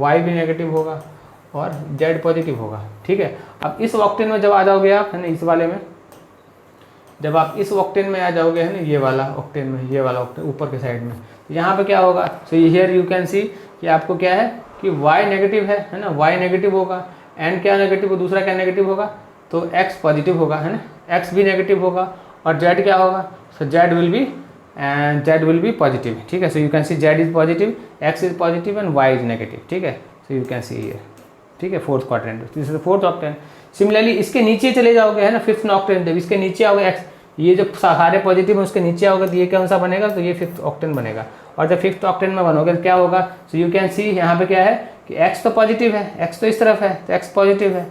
y भी नेगेटिव होगा और z पॉजिटिव होगा, ठीक है। अब इस ऑक्टेन में जब आ जाओगे आप, है ना, इस वाले में जब आप इस ऑक्टेन में आ जाओगे, है ना, ये वाला ऑक्टेन में, ये वाला ऑक्टेन ऊपर के साइड में, तो यहाँ पे क्या होगा, सो हियर यू कैन सी कि आपको क्या है कि y नेगेटिव है ना, y नेगेटिव होगा, एंड क्या नेगेटिव, दूसरा क्या नेगेटिव होगा, तो x पॉजिटिव होगा, है ना, x भी नेगेटिव होगा और z क्या होगा, सो z विल बी पॉजिटिव, ठीक है। So you can C z is positive, x is positive and y is negative, ठीक है। So you can see here, ठीक है, fourth quadrant, this is the fourth octant. Similarly इसके नीचे चले जाओगे, है ना, फिफ्थ ऑक्टेन, जब इसके नीचे आओगे एक्स, ये जो सारे पॉजिटिव है उसके नीचे आओगे तो ये कौन सा बनेगा, तो ये फिफ्थ ऑक्टेन बनेगा। और जब फिफ्थ ऑक्टेन में बनोगे तो क्या होगा, सो यू कैन सी यहाँ पे क्या है कि एक्स तो पॉजिटिव है, एक्स तो इस तरफ है तो एक्स पॉजिटिव है,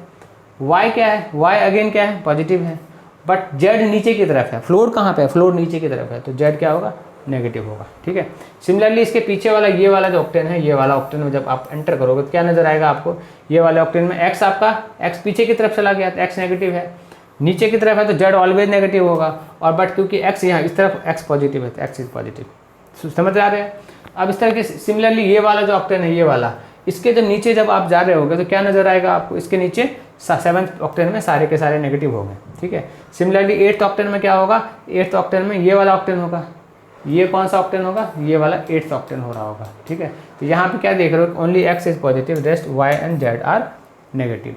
वाई क्या है, वाई अगेन क्या है, पॉजिटिव है, बट जेड नीचे की तरफ है, फ्लोर कहाँ पे है, फ्लोर नीचे की तरफ है, तो जेड क्या होगा, नेगेटिव होगा, ठीक है। सिमिलरली इसके पीछे वाला ये वाला जो ऑक्टेन है, ये वाला ऑक्टेन में जब आप एंटर करोगे तो क्या नजर आएगा आपको, ये वाले ऑक्टेन में एक्स आपका, एक्स पीछे की तरफ चला गया तो एक्स नेगेटिव है, नीचे की तरफ है तो जेड ऑलवेज नेगेटिव होगा, और बट क्योंकि एक्स यहाँ इस तरफ एक्स पॉजिटिव है तो एक्स इज पॉजिटिव, समझ आ रहे हैं। अब इस तरह के सिमिलरली ये वाला जो ऑक्टेन है, ये वाला, इसके जब नीचे जब आप जा रहे होगे तो क्या नजर आएगा आपको, इसके नीचे सेवन्थ ऑक्टेन में सारे के सारे नेगेटिव हो गए, ठीक है। सिमिलरली एट्थ ऑक्टेन में क्या होगा, एट्थ ऑक्टेन में ये वाला ऑक्टेन होगा, ये कौन सा ऑक्टेन होगा, ये वाला एट्थ ऑक्टेन हो रहा होगा, ठीक है। तो यहाँ पे क्या देख रहे हो, only X is positive, rest Y and Z are negative.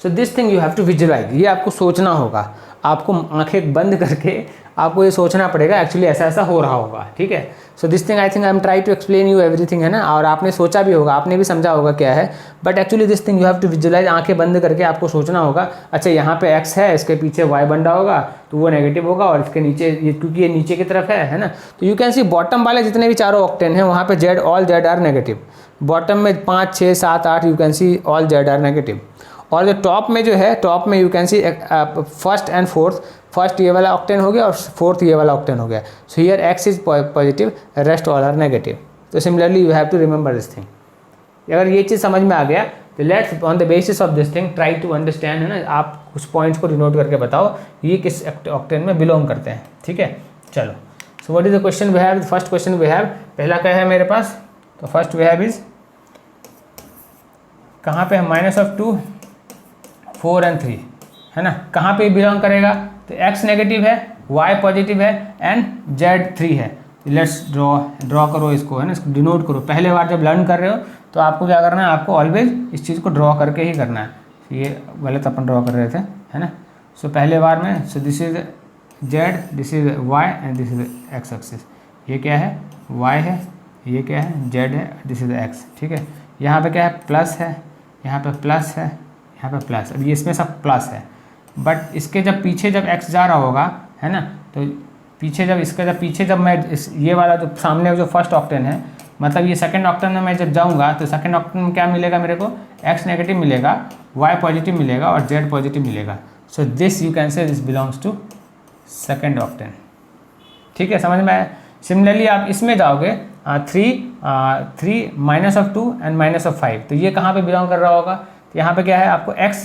So this thing you have to visualise, ये आपको सोचना होगा, आपको आंखें बंद करके आपको ये सोचना पड़ेगा एक्चुअली ऐसा ऐसा हो रहा होगा, ठीक है। So this thing I think I am try to explain you everything, है ना, और आपने सोचा भी होगा, आपने भी समझा होगा क्या है, but actually this thing you have to visualise, आंखें बंद करके आपको सोचना होगा, अच्छा यहाँ पे एक्स है, इसके पीछे वाई बन रहा होगा तो वो नेगेटिव होगा, और इसके नीचे ये क्योंकि ये नीचे की तरफ है ना, तो यू कैन सी बॉटम वाले जितने भी चारों ऑक्टेन हैं वहाँ पे Z all Z are negative, bottom में 5 6 7 8 you can see all Z are negative, और जो टॉप में जो है, टॉप में you can see first and fourth, first ये वाला ऑक्टेन हो गया और फोर्थ ये वाला ऑक्टेन हो गया, so here X is positive, rest all are negative. तो similarly you have to remember this thing. अगर ये चीज़ समझ में आ गया तो let's on the basis of this thing try to understand, है ना, आप कुछ पॉइंट्स को डिनोट करके बताओ ये किस ऑक्टेन में बिलोंग करते हैं, ठीक है। चलो, so what is the question we have, first question we have, पहला क्या है मेरे पास, तो फर्स्ट वी हैव इज कहाँ पे है, -2 4 and 3, है ना, कहाँ पे बिलोंग करेगा, तो x नेगेटिव है, y पॉजिटिव है एंड z 3 है। लेट्स ड्रॉ करो इसको, है ना, इसको डिनोट करो। पहले बार जब लर्न कर रहे हो तो आपको क्या करना है, आपको ऑलवेज इस चीज़ को ड्रॉ करके ही करना है। ये गलत अपन ड्रॉ कर रहे थे, है ना। सो पहले बार में, सो this is z, this is y and this is x axis, ये क्या है, y है, ये क्या है, z है, दिस इज x, ठीक है। यहाँ पे क्या है, प्लस है, यहाँ पे प्लस है, यहाँ पे प्लस, अब ये इसमें सब प्लस है, बट इसके जब पीछे जब x जा रहा होगा, है ना, तो पीछे जब इसका जब पीछे जब मैं ये वाला जो सामने जो फर्स्ट ऑक्टेन है, मतलब ये सेकंड ऑक्टेन में मैं जब जाऊँगा तो सेकंड ऑक्टेन में क्या मिलेगा मेरे को, x नेगेटिव मिलेगा, y पॉजिटिव मिलेगा और z पॉजिटिव मिलेगा। So this you can say this belongs to second octant, ठीक है, समझ में आया। सिमिलरली आप इसमें जाओगे 3 -2 एंड -5, तो ये कहाँ पे बिलोंग कर रहा होगा, तो यहाँ पे क्या है, आपको x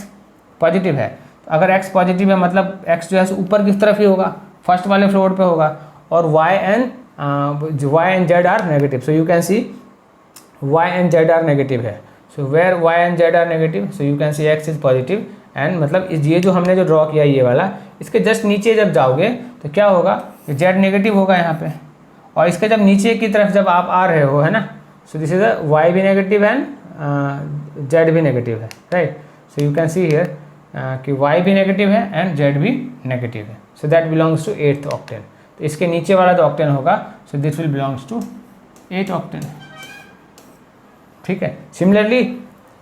पॉजिटिव है, तो अगर x पॉजिटिव है मतलब x जो है ऊपर की तरफ ही होगा, फर्स्ट वाले फ्लोर पे होगा, और y and z are negative, so you can see y and z are negative है, so where y and z are negative, so you can see x is positive, and मतलब ये जो हमने जो ड्रॉ किया ये वाला, इसके जस्ट नीचे जब जाओगे तो क्या होगा, z नेगेटिव होगा यहाँ पे, और इसके जब नीचे की तरफ जब आप आ रहे हो, है ना, सो दिस इज y भी नेगेटिव एंड z भी नेगेटिव है, right. So you can see here कि y भी नेगेटिव है एंड z भी नेगेटिव है, so that belongs to 8th octant. तो इसके नीचे वाला जो ऑक्टेन होगा, so this will belongs to 8 octant. ठीक है, सिमिलरली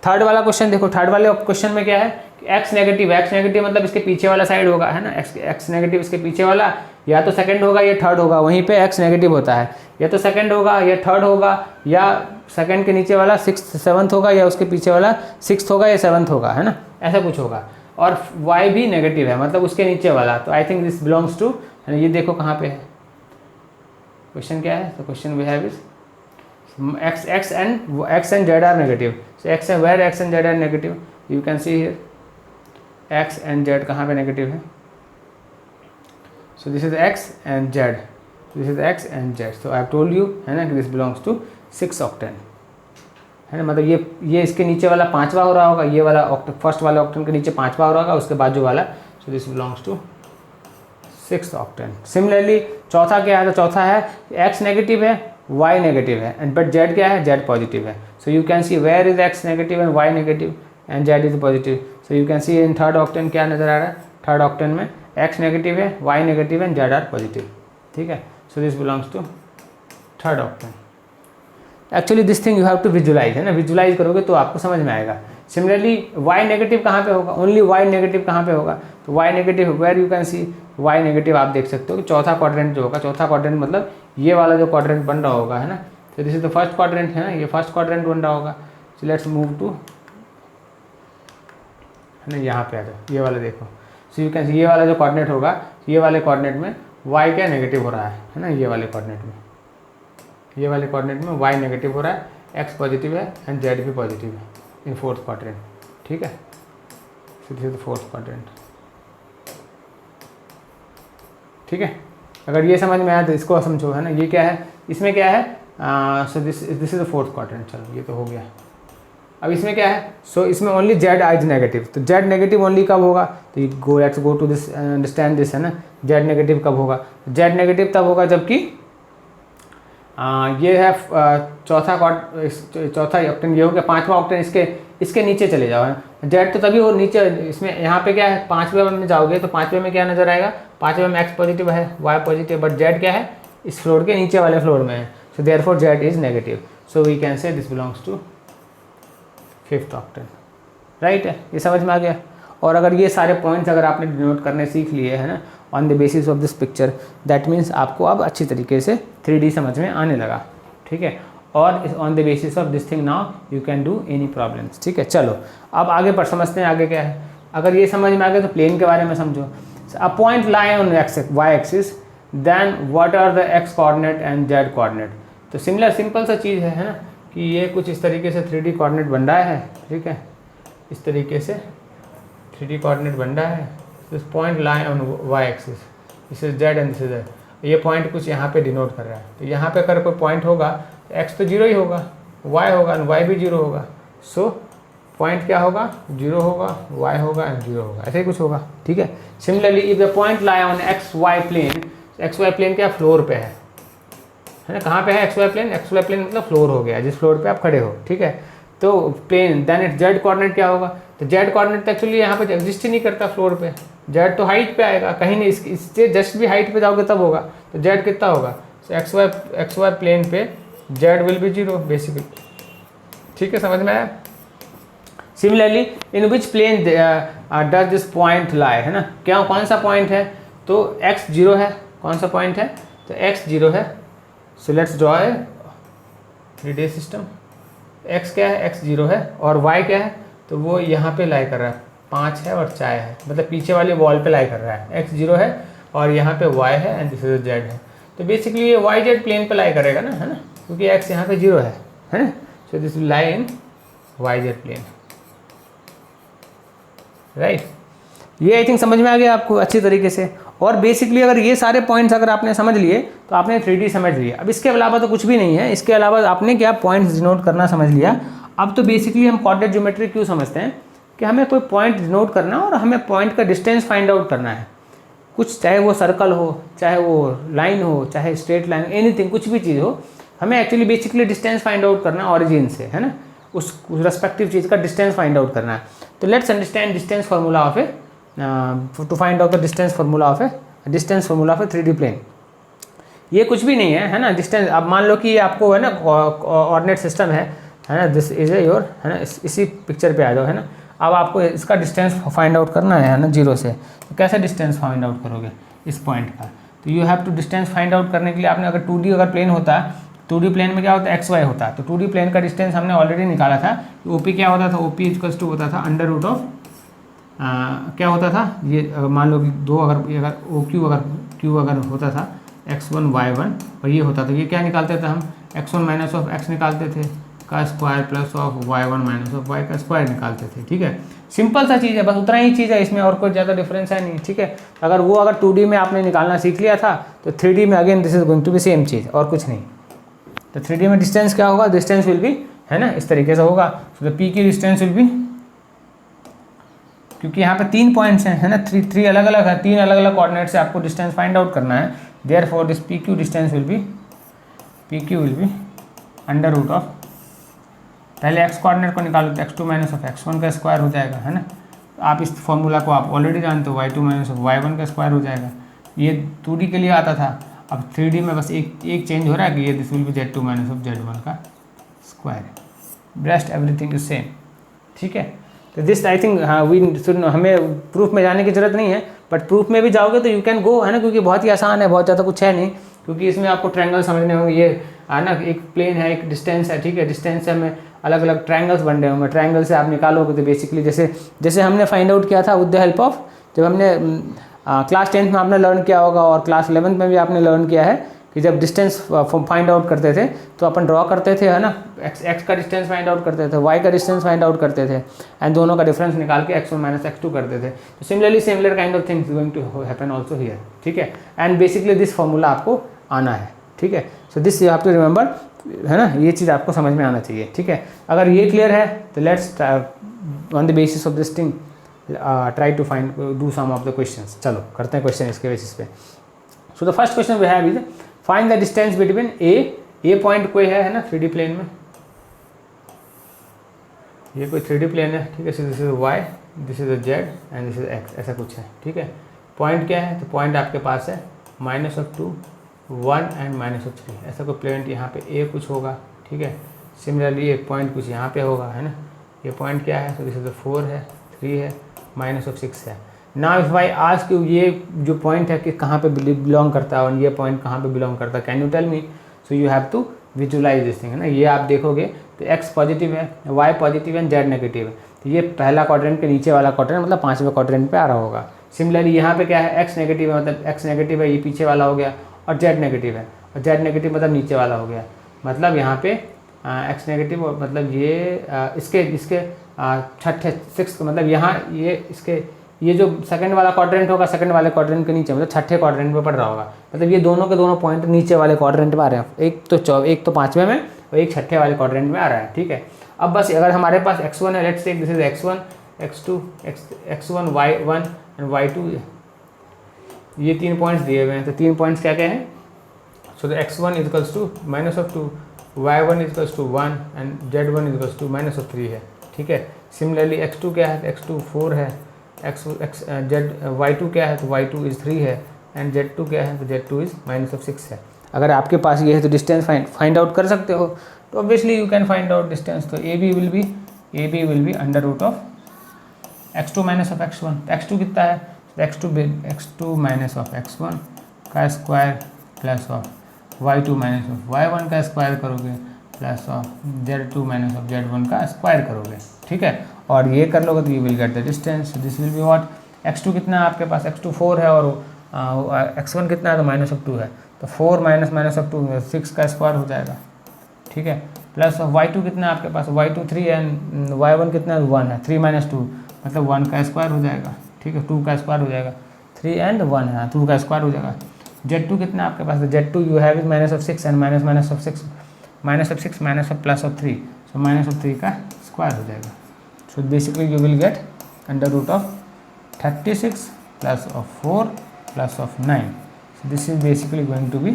थर्ड वाला क्वेश्चन देखो, थर्ड वाले क्वेश्चन में क्या है कि एक्स नेगेटिव मतलब इसके पीछे वाला साइड होगा, है ना, एक्स नेगेटिव इसके पीछे वाला, या तो सेकंड होगा या थर्ड होगा, वहीं पे एक्स नेगेटिव होता है, या तो सेकंड होगा या थर्ड होगा, या सेकंड के नीचे वाला सिक्स्थ सेवन्थ होगा, या उसके पीछे वाला सिक्स्थ होगा या सेवन्थ होगा, है ना, ऐसा कुछ होगा। और y भी नेगेटिव है, मतलब उसके नीचे वाला, तो I think this belongs to, ये देखो कहाँ पे है क्वेश्चन, क्या है, तो question we have is x and z are negative, so x and where x and z are negative, you can see here x and z कहाँ पे नेगेटिव है, so this is x and z, this is x and z, so I have told you, है ना, कि this belongs to 6 octane, है ना, मतलब ये इसके नीचे वाला पांचवा हो रहा होगा, ये वाला फर्स्ट वाला ऑक्टेन के नीचे पांचवा हो रहा होगा, उसके बाद जो वाला, so this belongs to 6 octant. Similarly चौथा क्या है, तो चौथा है x नेगेटिव है, y नेगेटिव है, एंड बट z क्या है, z पॉजिटिव है, so you can see where is x negative and y negative and z is positive, so you can see in third octant क्या नजर आ रहा है, थर्ड ऑक्टेन में x नेगेटिव है, y negative and z are positive. ठीक है, so this belongs to third octant. Actually this thing you have to visualise, है ना, विजुलाइज करोगे तो आपको समझ में आएगा। सिमिलरली y नेगेटिव कहाँ पे होगा, ओनली y नेगेटिव कहाँ पे होगा, तो y negative where you can see y negative, आप देख सकते हो कि चौथा क्वाड्रेंट जो होगा, चौथा क्वाड्रेंट मतलब ये वाला जो क्वाड्रेंट बन रहा होगा, है ना, तो this is the first quadrant, है ना, ये फर्स्ट क्वाड्रेंट बन रहा होगा। सो लेट्स मूव टू, है ना, यहाँ पे आ जाओ, ये वाला देखो, सो यू कैन सी ये वाला जो कोऑर्डिनेट होगा, ये वाले कोऑर्डिनेट में y क्या नेगेटिव हो रहा है ना, ये वाले कोऑर्डिनेट में, ये वाले कोऑर्डिनेट में y नेगेटिव हो रहा है, x पॉजिटिव है एंड z भी पॉजिटिव है इन फोर्थ क्वाड्रेंट। ठीक है, so this is the fourth quadrant. ठीक है, अगर ये समझ में आया तो इसको समझो, है ना, ये क्या है, इसमें क्या है, so this is the fourth quadrant. चलो ये तो हो गया। अब इसमें क्या है, सो इसमें ओनली z इज नेगेटिव, तो z नेगेटिव ओनली कब होगा, तो let's go to this, understand this, है ना, z नेगेटिव कब होगा, z नेगेटिव तब होगा जबकि ये है चौथा ऑक्टेन, ये हो गया पांचवा ऑक्टेन, इसके नीचे चले जाओ, है जेड, तो तभी वो नीचे, इसमें यहाँ पे क्या है, पांचवे में जाओगे तो पांचवे में क्या नजर आएगा, पांचवे में x पॉजिटिव है, y पॉजिटिव, बट z क्या है, इस फ्लोर के नीचे वाले फ्लोर में है, so therefore z is negative, so we can say this belongs to fifth octant. Right है, ये समझ में आ गया। और अगर ये सारे पॉइंट्स अगर आपने डिनोट करने सीख लिए, है ना, on the basis of this picture, that means आपको अब अच्छी तरीके से 3D समझ में आने लगा। ठीक है, और on the basis of this thing now you can do any problems. ठीक है, चलो अब आगे पर समझते हैं आगे क्या है। अगर ये समझ में आ गया तो प्लेन के बारे में समझो। A point lie on y axis, then what are the x coordinate and z coordinate. तो सिंपल सा चीज़ है ना, कि ये कुछ इस तरीके से 3D कोऑर्डिनेट बन रहा है। ठीक है, इस तरीके से 3D कोऑर्डिनेट बन रहा है। This point lie on y axis, this is z and this is z। ये पॉइंट कुछ यहाँ पे डिनोट कर रहा है, तो यहाँ पे अगर कोई पॉइंट होगा तो x तो 0 ही होगा, y होगा एंड y भी 0 होगा। सो पॉइंट क्या होगा, 0 होगा, y होगा एंड 0 होगा, ऐसे ही कुछ होगा। ठीक है, similarly if the point lie on xy plane, xy plane क्या फ्लोर पे है ना, कहाँ पे है xy प्लेन, xy प्लेन मतलब फ्लोर हो गया, जिस फ्लोर पे आप खड़े हो। ठीक है, तो plane then it z coordinate क्या होगा, तो z कोऑर्डिनेट तो एक्चुअली यहाँ पे एग्जिस्ट ही नहीं करता फ्लोर पे, z तो हाइट पे आएगा, कहीं नहीं, इससे जस्ट भी हाइट पे जाओगे तब होगा, तो z कितना होगा, तो xy प्लेन पे z विल बी 0 बेसिकली। ठीक है, समझ में आया। Similarly in which plane does this point lie, है ना, क्या कौन सा पॉइंट है, तो x 0 है, कौन सा पॉइंट है, तो x 0 है। So let's draw a 3D system. x क्या है, x 0 है, और y क्या है, तो वो यहाँ पे लाई कर रहा है, 5 है और 4 है, मतलब पीछे वाले वॉल पे लाई कर रहा है। x 0 है और यहाँ पे y है एंड दिस इज z है, तो बेसिकली ये y z प्लेन पे लाई करेगा ना, है ना, क्योंकि x यहाँ पे 0 है ना, so this will lie in y z plane. Right, ये आई थिंक समझ में आ गया आपको अच्छी तरीके से। और बेसिकली अगर ये सारे पॉइंट्स अगर आपने समझ लिए तो आपने 3D समझ लिया। अब इसके अलावा तो कुछ भी नहीं है, इसके अलावा आपने क्या पॉइंट्स डिनोट करना समझ लिया। अब तो बेसिकली हम कोऑर्डिनेट ज्योमेट्री क्यों समझते हैं, कि हमें कोई पॉइंट डिनोट करना और हमें पॉइंट का डिस्टेंस फाइंड आउट करना है, कुछ चाहे वो सर्कल हो, चाहे वो लाइन हो, चाहे स्ट्रेट लाइन, एनीथिंग, कुछ भी चीज़ हो, हमें actually basically distance find out करना है ऑरिजिन से, है ना, उस रेस्पेक्टिव चीज़ का डिस्टेंस फाइंड आउट करना है। तो let's understand distance formula of a to find out the distance formula of a 3D plane. ये कुछ भी नहीं है, है ना डिस्टेंस। अब मान लो कि ये आपको है ना ऑर्डिनेट सिस्टम है ना, दिस इज ए योर, है ना, इसी पिक्चर पे आ जाओ, है ना। अब आपको इसका डिस्टेंस फाइंड आउट करना है ना, 0 से। तो कैसे डिस्टेंस फाइंड आउट करोगे इस पॉइंट का? तो you have to distance find out करने के लिए आपने अगर 2D अगर प्लेन होता, 2D प्लेन में क्या होता है, XY होता। तो 2D प्लेन का डिस्टेंस हमने ऑलरेडी निकाला था। OP क्या होता था, OP इक्वल्स टू होता था अंडर रूट ऑफ क्या होता था, ये मान लो कि दो अगर OQ अगर Q अगर होता था x1 y1 और ये होता था, ये क्या निकालते थे हम, x1 माइनस ऑफ x निकालते थे का square plus of y1 minus of y का स्क्वायर निकालते थे। ठीक है, सिंपल सा चीज़ है, बस उतना ही चीज़ है, इसमें और कोई ज़्यादा डिफरेंस है नहीं। ठीक है, अगर वो अगर 2D में आपने निकालना सीख लिया था तो 3D में again this is going to be same चीज़ और कुछ नहीं। तो 3D में डिस्टेंस क्या होगा, डिस्टेंस विल बी, है ना, इस तरीके से होगा। तो P की डिस्टेंस विल बी, क्योंकि यहाँ पे 3 पॉइंट्स हैं, है ना, 3 अलग अलग है, 3 अलग अलग कोऑर्डिनेट से आपको डिस्टेंस फाइंड आउट करना है। Therefore this PQ distance will be under root of, पहले x कोऑर्डिनेट को निकालो तो x2 माइनस ऑफ x1 का स्क्वायर हो जाएगा, है ना। आप इस फॉर्मूला को आप ऑलरेडी जानते हो, y2 माइनस ऑफ y1 का स्क्वायर हो जाएगा। ये 2D के लिए आता था, अब 3D में बस एक चेंज हो रहा है कि ये this will B z2 minus of z1 का square. Rest everything is same. ठीक है, तो दिस आई थिंक, हाँ वी शुड, हमें प्रूफ में जाने की जरूरत नहीं है, बट प्रूफ में भी जाओगे तो यू कैन गो, है ना, क्योंकि बहुत ही आसान है, बहुत ज़्यादा कुछ है नहीं, क्योंकि इसमें आपको ट्रायंगल समझने होंगे। ये है ना, एक प्लेन है, एक डिस्टेंस है। ठीक है, डिस्टेंस से हमें अलग अलग ट्रायंगल्स बन रहे होंगे, ट्रायंगल से आप निकालोगे तो बेसिकली जैसे हमने फाइंड आउट किया था विद द हेल्प ऑफ, जब हमने क्लास 10th में आपने लर्न किया होगा और क्लास 11th में भी आपने लर्न किया है कि जब डिस्टेंस फाइंड आउट करते थे तो अपन ड्रॉ करते थे, है ना, x का डिस्टेंस फाइंड आउट करते थे, y का डिस्टेंस फाइंड आउट करते थे, एंड दोनों का डिफरेंस निकाल के x1 माइनस x2 करते थे। तो similar kind of things going to happen also here. ठीक है, एंड बेसिकली दिस फॉर्मूला आपको आना है। ठीक है, so this you have to remember, है ना, ये चीज़ आपको समझ में आना चाहिए। ठीक है, अगर ये क्लियर है तो let's on the basis of this thing try to find do some of the questions. चलो करते हैं क्वेश्चन इसके बेसिस पे। So the first question we have is find the distance between a point कोई है ना 3D प्लेन में, ये कोई 3D प्लेन है। ठीक है, this is y, this is z and this is x, ऐसा कुछ है। ठीक है, पॉइंट क्या है, तो पॉइंट आपके पास है -2 1 एंड -3, ऐसा कोई पॉइंट यहाँ पे a कुछ होगा। ठीक है, सिमिलरली एक पॉइंट कुछ यहाँ पे होगा, है ना, ये पॉइंट क्या है, तो दिस इज 4 है, 3 है, -6 है। Now if I ask you, ये जो पॉइंट है कि कहाँ पे बिलोंग करता है और ये पॉइंट कहाँ पे बिलोंग करता है, can you tell me? So you have to visualise this thing, है ना। ये आप देखोगे तो x पॉजिटिव है, y पॉजिटिव है, z नेगेटिव है, तो ये पहला क्वाड्रेंट के नीचे वाला क्वाड्रेंट मतलब 5वें क्वाड्रेंट पे आ रहा होगा। सिमिलरली यहाँ पे क्या है, x नेगेटिव है, मतलब x नेगेटिव है, ये पीछे वाला हो गया, और z नेगेटिव है, और z नेगेटिव मतलब नीचे वाला हो गया। मतलब यहाँ पे x नेगेटिव और मतलब ये इसके छठे 6 मतलब यहाँ ये जो सेकंड वाला क्वाड्रेंट होगा, सेकंड वाले क्वाड्रेंट के नीचे मतलब छठे क्वाड्रेंट पे पड़ रहा होगा। मतलब ये दोनों के दोनों पॉइंट नीचे वाले क्वाड्रेंट में आ रहे हैं, एक तो 5वें में और एक छठे वाले क्वाड्रेंट में आ रहा है। ठीक है, अब बस अगर हमारे पास x1 है, let's take this is x1 x2 x1 y1 and y2, ये 3 पॉइंट्स दिए हुए हैं। तो 3 पॉइंट्स क्या क्या हैं, so the x1 equals to -2, y1 equals to 1 and z1 equals to -3 है। ठीक है, सिमिलरली x2 क्या है, x2 4 है, y2 क्या है, तो y2 इज 3 है, एंड z2 क्या है, तो z2 इज -6 है। अगर आपके पास ये है तो डिस्टेंस फाइंड आउट कर सकते हो, तो obviously you can find out distance. तो AB will be under root of x2 minus of x1। तो x2 कितना है, तो x2 माइनस ऑफ x1 का square plus of y2 minus of y1 का स्क्वायर करोगे plus of z2 minus of z1 का square करोगे। ठीक है, और ये कर लोगे तो you will get the distance. This will be what, x2 कितना है आपके पास, x2 4 है, और x1 कितना है, तो -2 है, तो 4 माइनस ऑफ 2 6 का स्क्वायर हो जाएगा। ठीक है, प्लस y2 कितना है आपके पास, y2 3 है, y1 कितना है, 1 है, 3 - 2 मतलब 1 का स्क्वायर हो जाएगा। ठीक है, 2 का स्क्वायर हो जाएगा, 3 एंड 1 है, 2 का स्क्वायर हो जाएगा। z2 कितना है आपके पास, z2 you have is -6 and minus of 6 minus of plus of 3, so -3 का स्क्वायर हो जाएगा। So basically you will get under root of 36 plus of 4 plus of 9। So this is basically going to be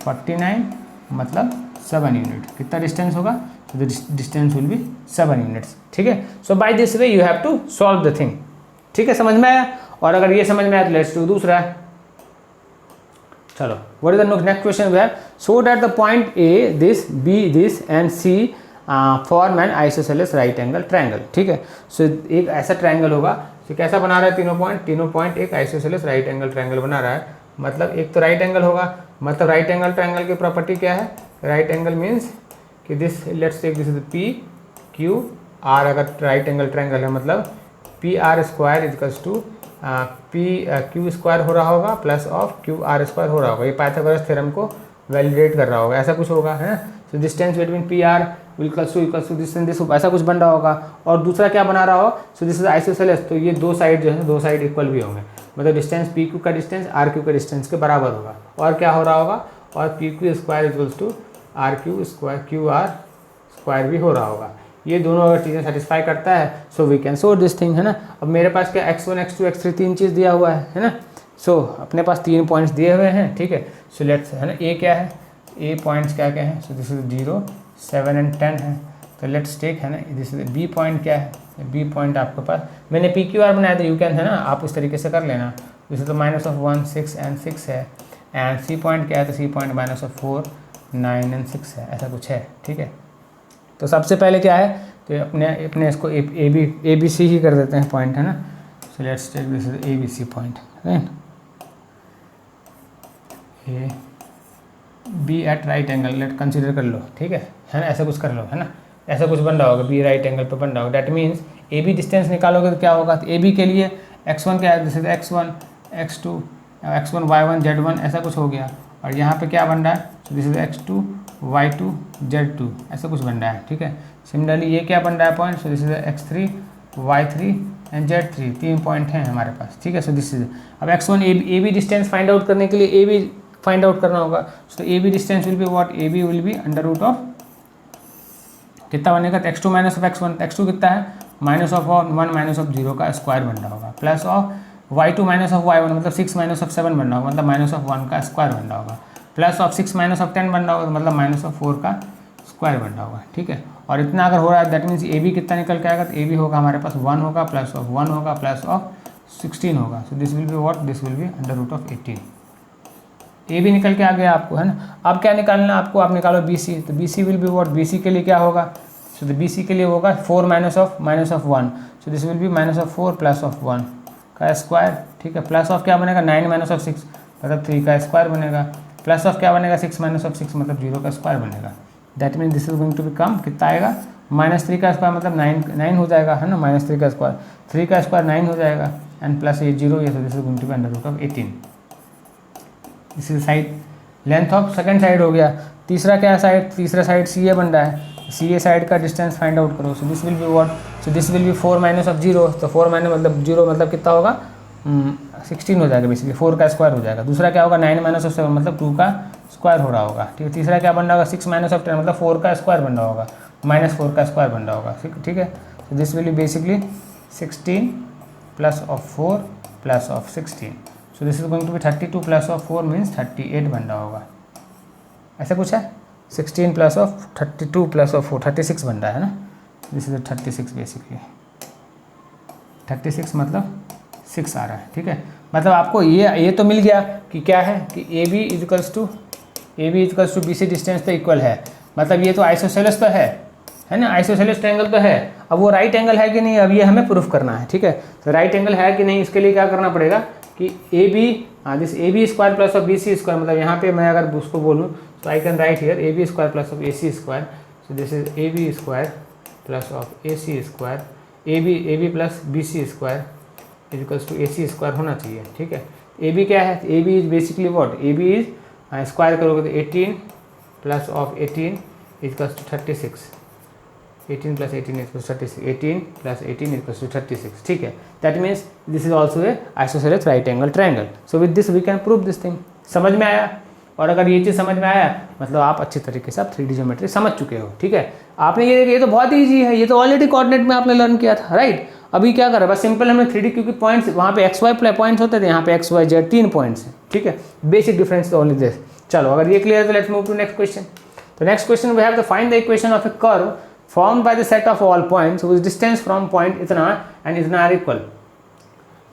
49, मतलब 7 unit. कितना distance होगा, तो the distance will be 7 units. ठीक है, so by this way you have to solve the thing. ठीक है, समझ में आया? और अगर ये समझ में आया तो लेट्स डू दूसरा। चलो what is the next question we have, so that the point A this B this and C form an isosceles right angle triangle. ठीक है, सो एक ऐसा ट्रायंगल होगा, तो कैसा बना रहा है, तीनों पॉइंट एक आइसोसेलेस राइट एंगल ट्रायंगल बना रहा है। मतलब एक तो राइट एंगल होगा, मतलब राइट एंगल ट्रायंगल की प्रॉपर्टी क्या है, राइट एंगल मीन्स कि this let's take this is P Q R, अगर राइट एंगल ट्रायंगल है मतलब P R square equals to P Q square हो रहा होगा plus of Q R square हो रहा होगा। ये पाइथागोरस थ्योरम को वैलिडेट कर रहा होगा, ऐसा कुछ होगा है। So distance between P R equals to this and this, ऐसा कुछ बन रहा होगा। और दूसरा क्या बना रहा हो, सो दिस इज आइसोसेलेस, तो ये दो साइड जो है दो साइड इक्वल भी होंगे, मतलब डिस्टेंस पी क्यू का डिस्टेंस आर क्यू के डिस्टेंस के बराबर होगा। और क्या हो रहा होगा, और P Q square equals to R Q square Q R square भी हो रहा होगा। ये दोनों अगर चीज़ें सेटिस्फाई करता है so we can solve this thing, है ना। अब मेरे पास क्या x1 x2 x3 तीन चीज़ दिया हुआ है ना। सो अपने पास 3 पॉइंट्स दिए हुए हैं, ठीक है। सो लेट्स, है ना, ए क्या है, ए पॉइंट्स क्या क्या हैं, सो दिस इज 0 7 एंड 10 है। तो लेट्स टेक, है ना, दिस इज बी पॉइंट क्या है, बी पॉइंट आपके पास मैंने पी क्यू आर बनाया था, यू कैन, है ना, आप उस तरीके से कर लेना। दिस इज तो -1 6 एंड 6 है। एंड सी पॉइंट क्या है, तो सी पॉइंट -4 9 एंड 6 है, ऐसा कुछ है, ठीक है। तो सबसे पहले क्या है, तो अपने इसको ए बी सी ही कर देते हैं पॉइंट, है ना। So let's take this is A B C point, right, A B at right angle, let consider कर लो, ठीक है ना, ऐसा कुछ कर लो, है ना, ऐसा कुछ बन रहा होगा, बी राइट एंगल पे बन रहा होगा। That means A B distance निकालोगे तो क्या होगा, तो ए बी के लिए x1 क्या है, this is x1 x2 x1 y1 z1 ऐसा कुछ हो गया। और यहाँ पे क्या बन रहा है, तो this is x2 y2 z2 ऐसा कुछ बन रहा है, ठीक है। सिमिलरली ये क्या बन रहा है point, so this is x3 y3 and z3, 3 point हैं हमारे पास, ठीक है। सो दिस इज, अब x1 A B distance find out करने के लिए ए बी फाइंड आउट करना होगा। So A B distance will be what, A B will be under root of कितना बनेगा, तो x2 minus of x1, x2 कितना है, -1 माइनस ऑफ 0 का स्क्वायर बन रहा होगा, plus of y2 minus of y1 मतलब 6 माइनस ऑफ 7 बन रहा होगा, मतलब -1 का स्क्वायर बन रहा होगा, प्लस ऑफ 6 माइनस ऑफ 10 बन रहा होगा, मतलब -4 का स्क्वायर बन रहा होगा, ठीक है। और इतना अगर हो रहा है दैट मीन्स ए बी कितना निकल के आएगा, तो ए बी होगा हमारे पास 1 होगा, प्लस ऑफ 1 होगा, प्लस ऑफ 16 होगा। So this will be what, this will be under root of 18। A भी निकल के आ गया आपको, है ना। अब क्या निकालना है आपको, आप निकालो बी सी, तो B C will be what, B C के लिए क्या होगा, सो बी सी के लिए होगा 4 minus of 1, so this will B -4 plus of 1 का स्क्वायर, ठीक है। प्लस ऑफ क्या बनेगा, 9 माइनस ऑफ 6 मतलब 3 का स्क्वायर बनेगा, प्लस ऑफ क्या बनेगा, 6 माइनस ऑफ 6 मतलब 0 का स्क्वायर बनेगा। That mean this is going to become कितना आएगा, -3 का स्क्वायर मतलब 9 हो जाएगा, है ना, -3 का स्क्वायर, 3 का स्क्वायर 9 हो जाएगा, एंड प्लस ये 0, ये, so this is going to be under root of 18। This is side, length of second side हो गया। तीसरा क्या साइड, तीसरा साइड सी ए बन रहा है, सी ए साइड का डिस्टेंस फाइंड आउट करो। सो this will be what, so this will B 4 minus of 0, तो 4 माइनस मतलब 0 मतलब कितना होगा, 16 हो जाएगा, बेसिकली 4 का स्क्वायर हो जाएगा। दूसरा क्या होगा, 9 माइनस ऑफ 7 मतलब 2 का स्क्वायर हो रहा होगा, ठीक है। तीसरा क्या बन रहा होगा, 6 माइनस ऑफ 10 मतलब 4 का स्क्वायर बन रहा होगा, -4 का स्क्वायर बन रहा होगा, ठीक है। So this will be basically 16 plus of 4 plus of 16, so this is going to be 32 plus of 4 means 38 बन रहा होगा, ऐसा कुछ है। 16 प्लस ऑफ 32 प्लस ऑफ 4 36 बन रहा है ना, दिस इज 36 बेसिकली, 36 मतलब 6 आ रहा है, ठीक है। मतलब आपको ये तो मिल गया कि क्या है कि A B equals to B C distance तो इक्वल है, मतलब ये तो आइसोसेलेस तो है ना, आइसोसेलेस ट्रायंगल तो है। अब वो राइट एंगल है कि नहीं, अब ये हमें प्रूफ करना है, ठीक है। तो राइट एंगल है कि नहीं, इसके लिए क्या करना पड़ेगा कि A B this A B square plus of B C square, मतलब यहाँ पे मैं अगर उसको बोलूँ तो I can write here A B square plus of A C square, so this is A B square plus of A C square, A B plus B C square equals to A C square होना चाहिए, ठीक है। A B क्या है, A B is basically what, A B is square करोगे तो 18 plus of 18 equals to 36, 18 plus 18 equals 36, 18 plus 18 equals to 36, ठीक है। That means this is also a isosceles right angle triangle. So with this we can prove this thing. समझ में आया, और अगर ये चीज़ समझ में आया मतलब आप अच्छी तरीके से आप 3D ज्योमेट्री समझ चुके हो, ठीक है। आपने ये तो बहुत ईजी है, ये तो ऑलरेडी कोऑर्डिनेट में आपने लर्न किया था, राइट। अभी क्या कर रहा है, बस सिंपल हमने 3D, क्योंकि पॉइंट्स वहाँ पे XY पॉइंट्स होते थे, यहाँ पे XYZ 3 पॉइंट्स हैं, ठीक है। बेसिक डिफरेंस तो ओनली दिस। चलो अगर ये क्लियर है तो let's move to next question. तो next question we have to find the equation of a curve formed by the set of all points whose distance from point इतना and इतना are equal,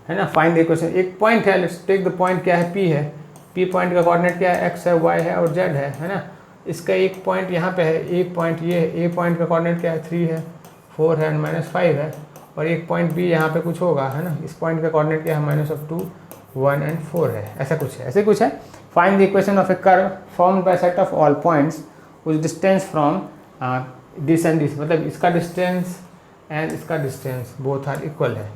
है ना। Find the equation, एक point है, let's take the point क्या है, P है, P point का कोऑर्डिनेट क्या है, एक्स है, वाई है और जेड है ना। इसका एक पॉइंट यहाँ पे है, एक पॉइंट ये है, ए पॉइंट का कोऑर्डिनेट क्या है, 3 है, 4 है एंड -5 है, और एक पॉइंट बी यहाँ पे कुछ होगा है ना। इस पॉइंट का कोऑर्डिनेट क्या है, -2, 1 एंड 4 है, ऐसा कुछ है। Find the equation of a curve formed by set of all points which distance from this and this, मतलब इसका डिस्टेंस एंड इसका डिस्टेंस बोथ आर इक्वल है,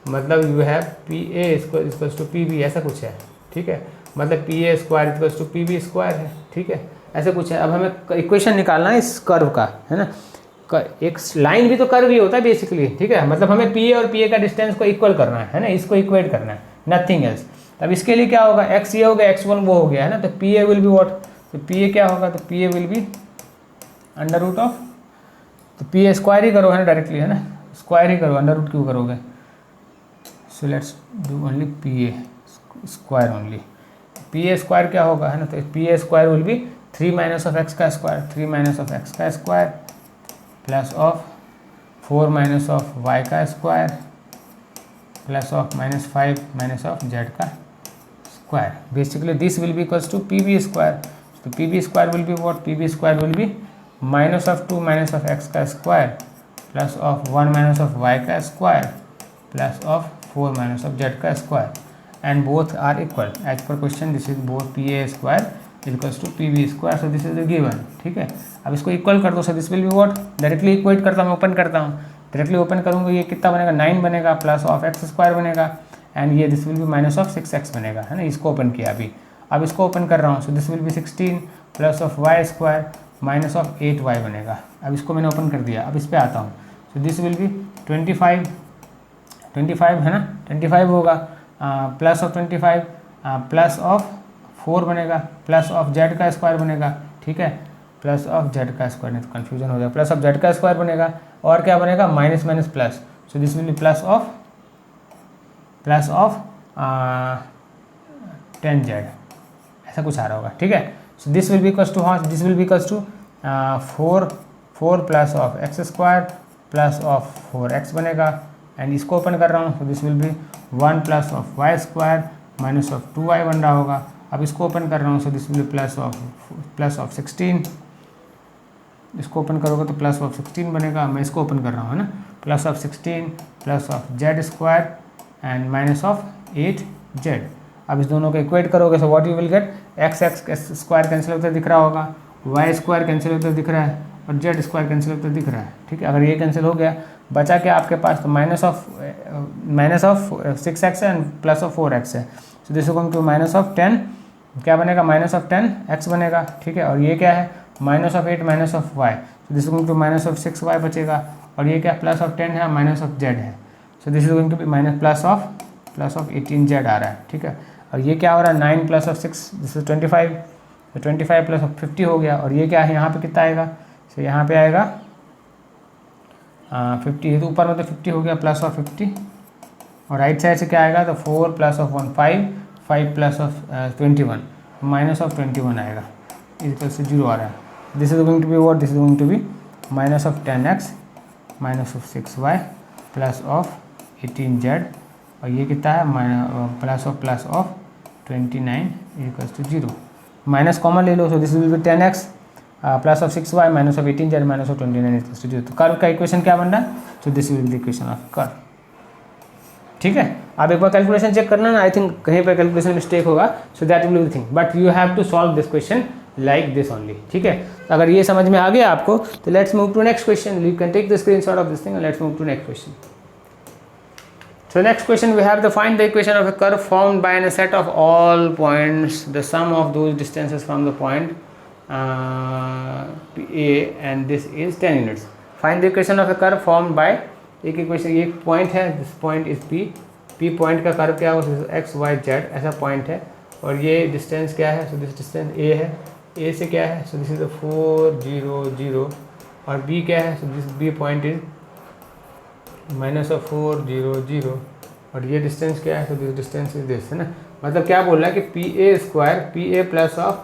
मतलब you have P A equals to P B, ऐसा कुछ है, ठीक है। मतलब P A square equals to P B square है, ठीक है, ऐसा कुछ है। अब हमें इक्वेशन निकालना है इस कर्व का, है ना। एक लाइन भी तो कर्व ही होता है बेसिकली, ठीक है। मतलब हमें पी ए और पी ए का डिस्टेंस को इक्वल करना है ना, इसको इक्वेट करना है, नथिंग एल्स। तब इसके लिए क्या होगा, एक्स ये हो गया, x1 वो हो गया है ना, तो P A will be what, तो पी ए क्या होगा, तो P A will be under root of, तो पी ए स्क्वायर ही करो है ना डायरेक्टली, है ना, स्क्वायर ही करो, अंडर रूट क्यों करोगे। So let's do only P A square only. P A square क्या होगा, है ना, तो P A square will be 3 minus of X का स्क्वायर, 3 माइनस ऑफ एक्स का square plus of 4 minus of Y का square plus of -5 minus of Z का square. Basically this will be equals to P B square, तो P B square will be what, P B square will be -2 minus of X का square plus of 1 minus of Y का square plus of 4 minus of Z का square, and both are equal as per question. This is both P A square equals to P B square, so this is the given, ठीक है। अब इसको equal कर दो, so this will be what, directly equate करता हूँ, open करता हूँ, डायरेक्टली ओपन करूँगा, ये कितना बनेगा, 9 बनेगा प्लस ऑफ एक्स स्क्वायर बनेगा, एंड ये this will B minus of 6x बनेगा, है ना। इसको ओपन किया अभी, अब इसको ओपन कर रहा हूँ, so this will be 16 plus of y square minus of 8y बनेगा। अब इसको मैंने ओपन कर दिया, अब इस पर आता हूँ, सो दिस विल बी 25 है ना, 25 होगा, प्लस ऑफ 25 प्लस ऑफ 4 बनेगा, प्लस ऑफ जेड का स्क्वायर बनेगा, ठीक है, प्लस ऑफ जेड का स्क्वायर, नहीं तो कन्फ्यूजन हो जाएगा, प्लस ऑफ जेड का स्क्वायर बनेगा, और क्या बनेगा, minus minus plus, so this will be plus of 10z, ऐसा कुछ आ रहा होगा, ठीक है। So this will be equals to, हाँ this will be equals to 4 plus of X square plus of 4x बनेगा, एंड इसको ओपन कर रहा हूँ, तो this will be 1 plus of y square minus of 2y बन रहा होगा। अब इसको ओपन कर रहा हूँ, so this will be plus of 16, इसको ओपन करोगे तो प्लस ऑफ 16 बनेगा, मैं इसको ओपन कर रहा हूँ, है ना, plus of 16 plus of Z square and minus of 8z। अब इस दोनों को इक्वेट करोगे, सो what you will gate, x square cancel होता दिख रहा होगा, वाई स्क्वायर कैंसिल होता दिख रहा है, और जेड स्क्वायर कैंसिल होता दिख रहा है, ठीक है। अगर ये कैंसिल हो गया, बचा क्या आपके पास, तो minus of 6x and plus of 4x है, so this is going to minus of 10, क्या बनेगा, माइनस ऑफ 10x बनेगा, ठीक है। और ये क्या है, minus of 8 minus of y, so this is going to minus of 6y बचेगा, और ये क्या प्लस ऑफ 10 है, माइनस ऑफ z है, so this is going to be minus plus of 18z आ रहा है, ठीक है। और ये क्या हो रहा है, 9 प्लस ऑफ 6, दिस इज 25, तो 25 प्लस ऑफ 50 हो गया, और ये क्या है, यहाँ पे कितना आएगा, सो यहाँ पे आएगा 50, तो ऊपर में तो 50 हो गया प्लस ऑफ 50, और राइट साइड से क्या आएगा, तो 4 plus of 1 5 plus of 21 minus of 21 आएगा, इक्वल से 0 आ रहा है। This is going to be what, this is going to be minus of 10x minus of 6y plus of 18z, और ये कितना है, plus of 29 equals to 0, minus common ले लो, so this will be 10x plus of 6y minus of 18z minus of 29 equals to 0। तो curve का equation क्या बन रहा है, so this will be the equation of curve, ठीक है। आप एक बार कैलकुलेशन चेक करना ना, आई थिंक कहीं पर कैलकुलेशन मिस्टेक होगा, so that will be the thing, but you have to solve this question like this only, ठीक है। अगर ये समझ में आ गया आपको, तो let's move to next question, you can take the screenshot of this thing and let's move to next question. So next question we have to find the equation of a curve formed by a set of all points, the sum of those distances from the point A and this is 10 units. Find the equation of a curve formed by, एक equation, एक point है, this point is P point का curve क्या है, x Y Z ऐसा point है, और ये डिस्टेंस क्या है, सो दिस डिस्टेंस A है, A से क्या है, सो दिस इज 4 0 0, और B क्या है, so this B point is minus of 4 0 0, और ये डिस्टेंस क्या है, तो दिस डिस्टेंस इज दिस, है ना। मतलब क्या बोल रहा है कि P A square P A plus of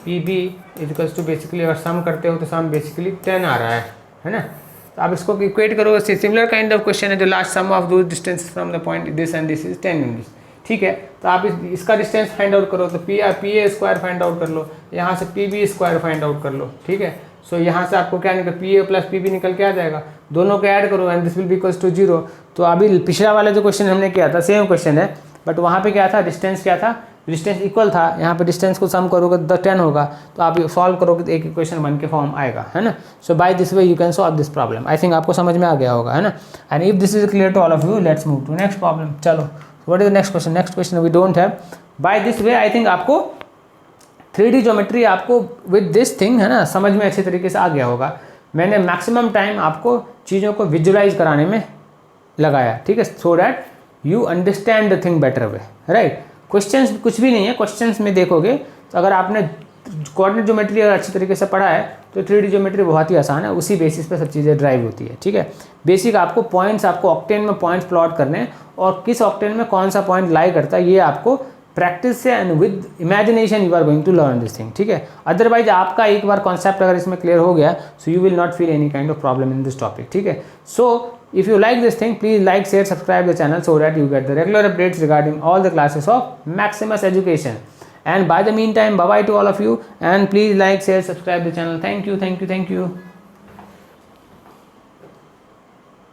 P B equals to, basically अगर सम करते हो तो सम बेसिकली 10 आ रहा है ना। तो आप इसको इक्वेट करोगे, सिमिलर काइंड ऑफ क्वेश्चन है, जो लास्ट सम ऑफ दो distance from the point this and this is 10 units, ठीक है। तो आप इसका डिस्टेंस फाइंड आउट करो, तो P A square find out कर लो, यहाँ से P B square find out कर लो, ठीक है। सो यहाँ से आपको क्या निकल, P A plus P B निकल के आ जाएगा, दोनों को ऐड करो and this will be equals to 0। तो अभी पिछला वाला जो क्वेश्चन हमने किया था सेम क्वेश्चन है, बट वहाँ पे क्या था, डिस्टेंस क्या था, डिस्टेंस इक्वल था, यहाँ पे डिस्टेंस को सम करोगे तो 10 होगा, तो आप सॉल्व करोगे तो एक इक्वेशन बन के फॉर्म आएगा, है ना। So by this way you can solve this problem. I think आपको समझ में आ गया होगा, है ना। And if this is clear to all of you, let's move to next problem. चलो, what is the next question? Next question we don't have. By this way I think आपको 3D ज्योमेट्री आपको with this thing, है ना, समझ में अच्छे तरीके से आ गया होगा। मैंने मैक्सिमम टाइम आपको चीज़ों को विजुलाइज कराने में लगाया, ठीक है, so that you understand the thing better way, right. Questions कुछ भी नहीं है, क्वेश्चंस में देखोगे तो अगर आपने कोऑर्डिनेट ज्योमेट्री अगर अच्छी तरीके से पढ़ा है तो 3D ज्योमेट्री बहुत ही आसान है, उसी बेसिस पे सब चीज़ें ड्राइव होती है, ठीक है। बेसिक आपको पॉइंट्स, आपको ऑक्टेन में पॉइंट्स प्लॉट करने हैं और किस ऑक्टेन में कौन सा पॉइंट लाई करता है, ये आपको प्रैक्टिस से and with imagination you are going to learn this thing, ठीक है। अदरवाइज आपका एक बार कॉन्सेप्ट अगर इसमें क्लियर हो गया, so you will not feel any kind of problem in this topic, ठीक है। सो if you like this thing, please like, share, subscribe the channel so that you get the regular updates regarding all the classes of Maximus Education. And by the meantime, bye bye to all of you, and please like, share, subscribe the channel. Thank you, thank you, thank you.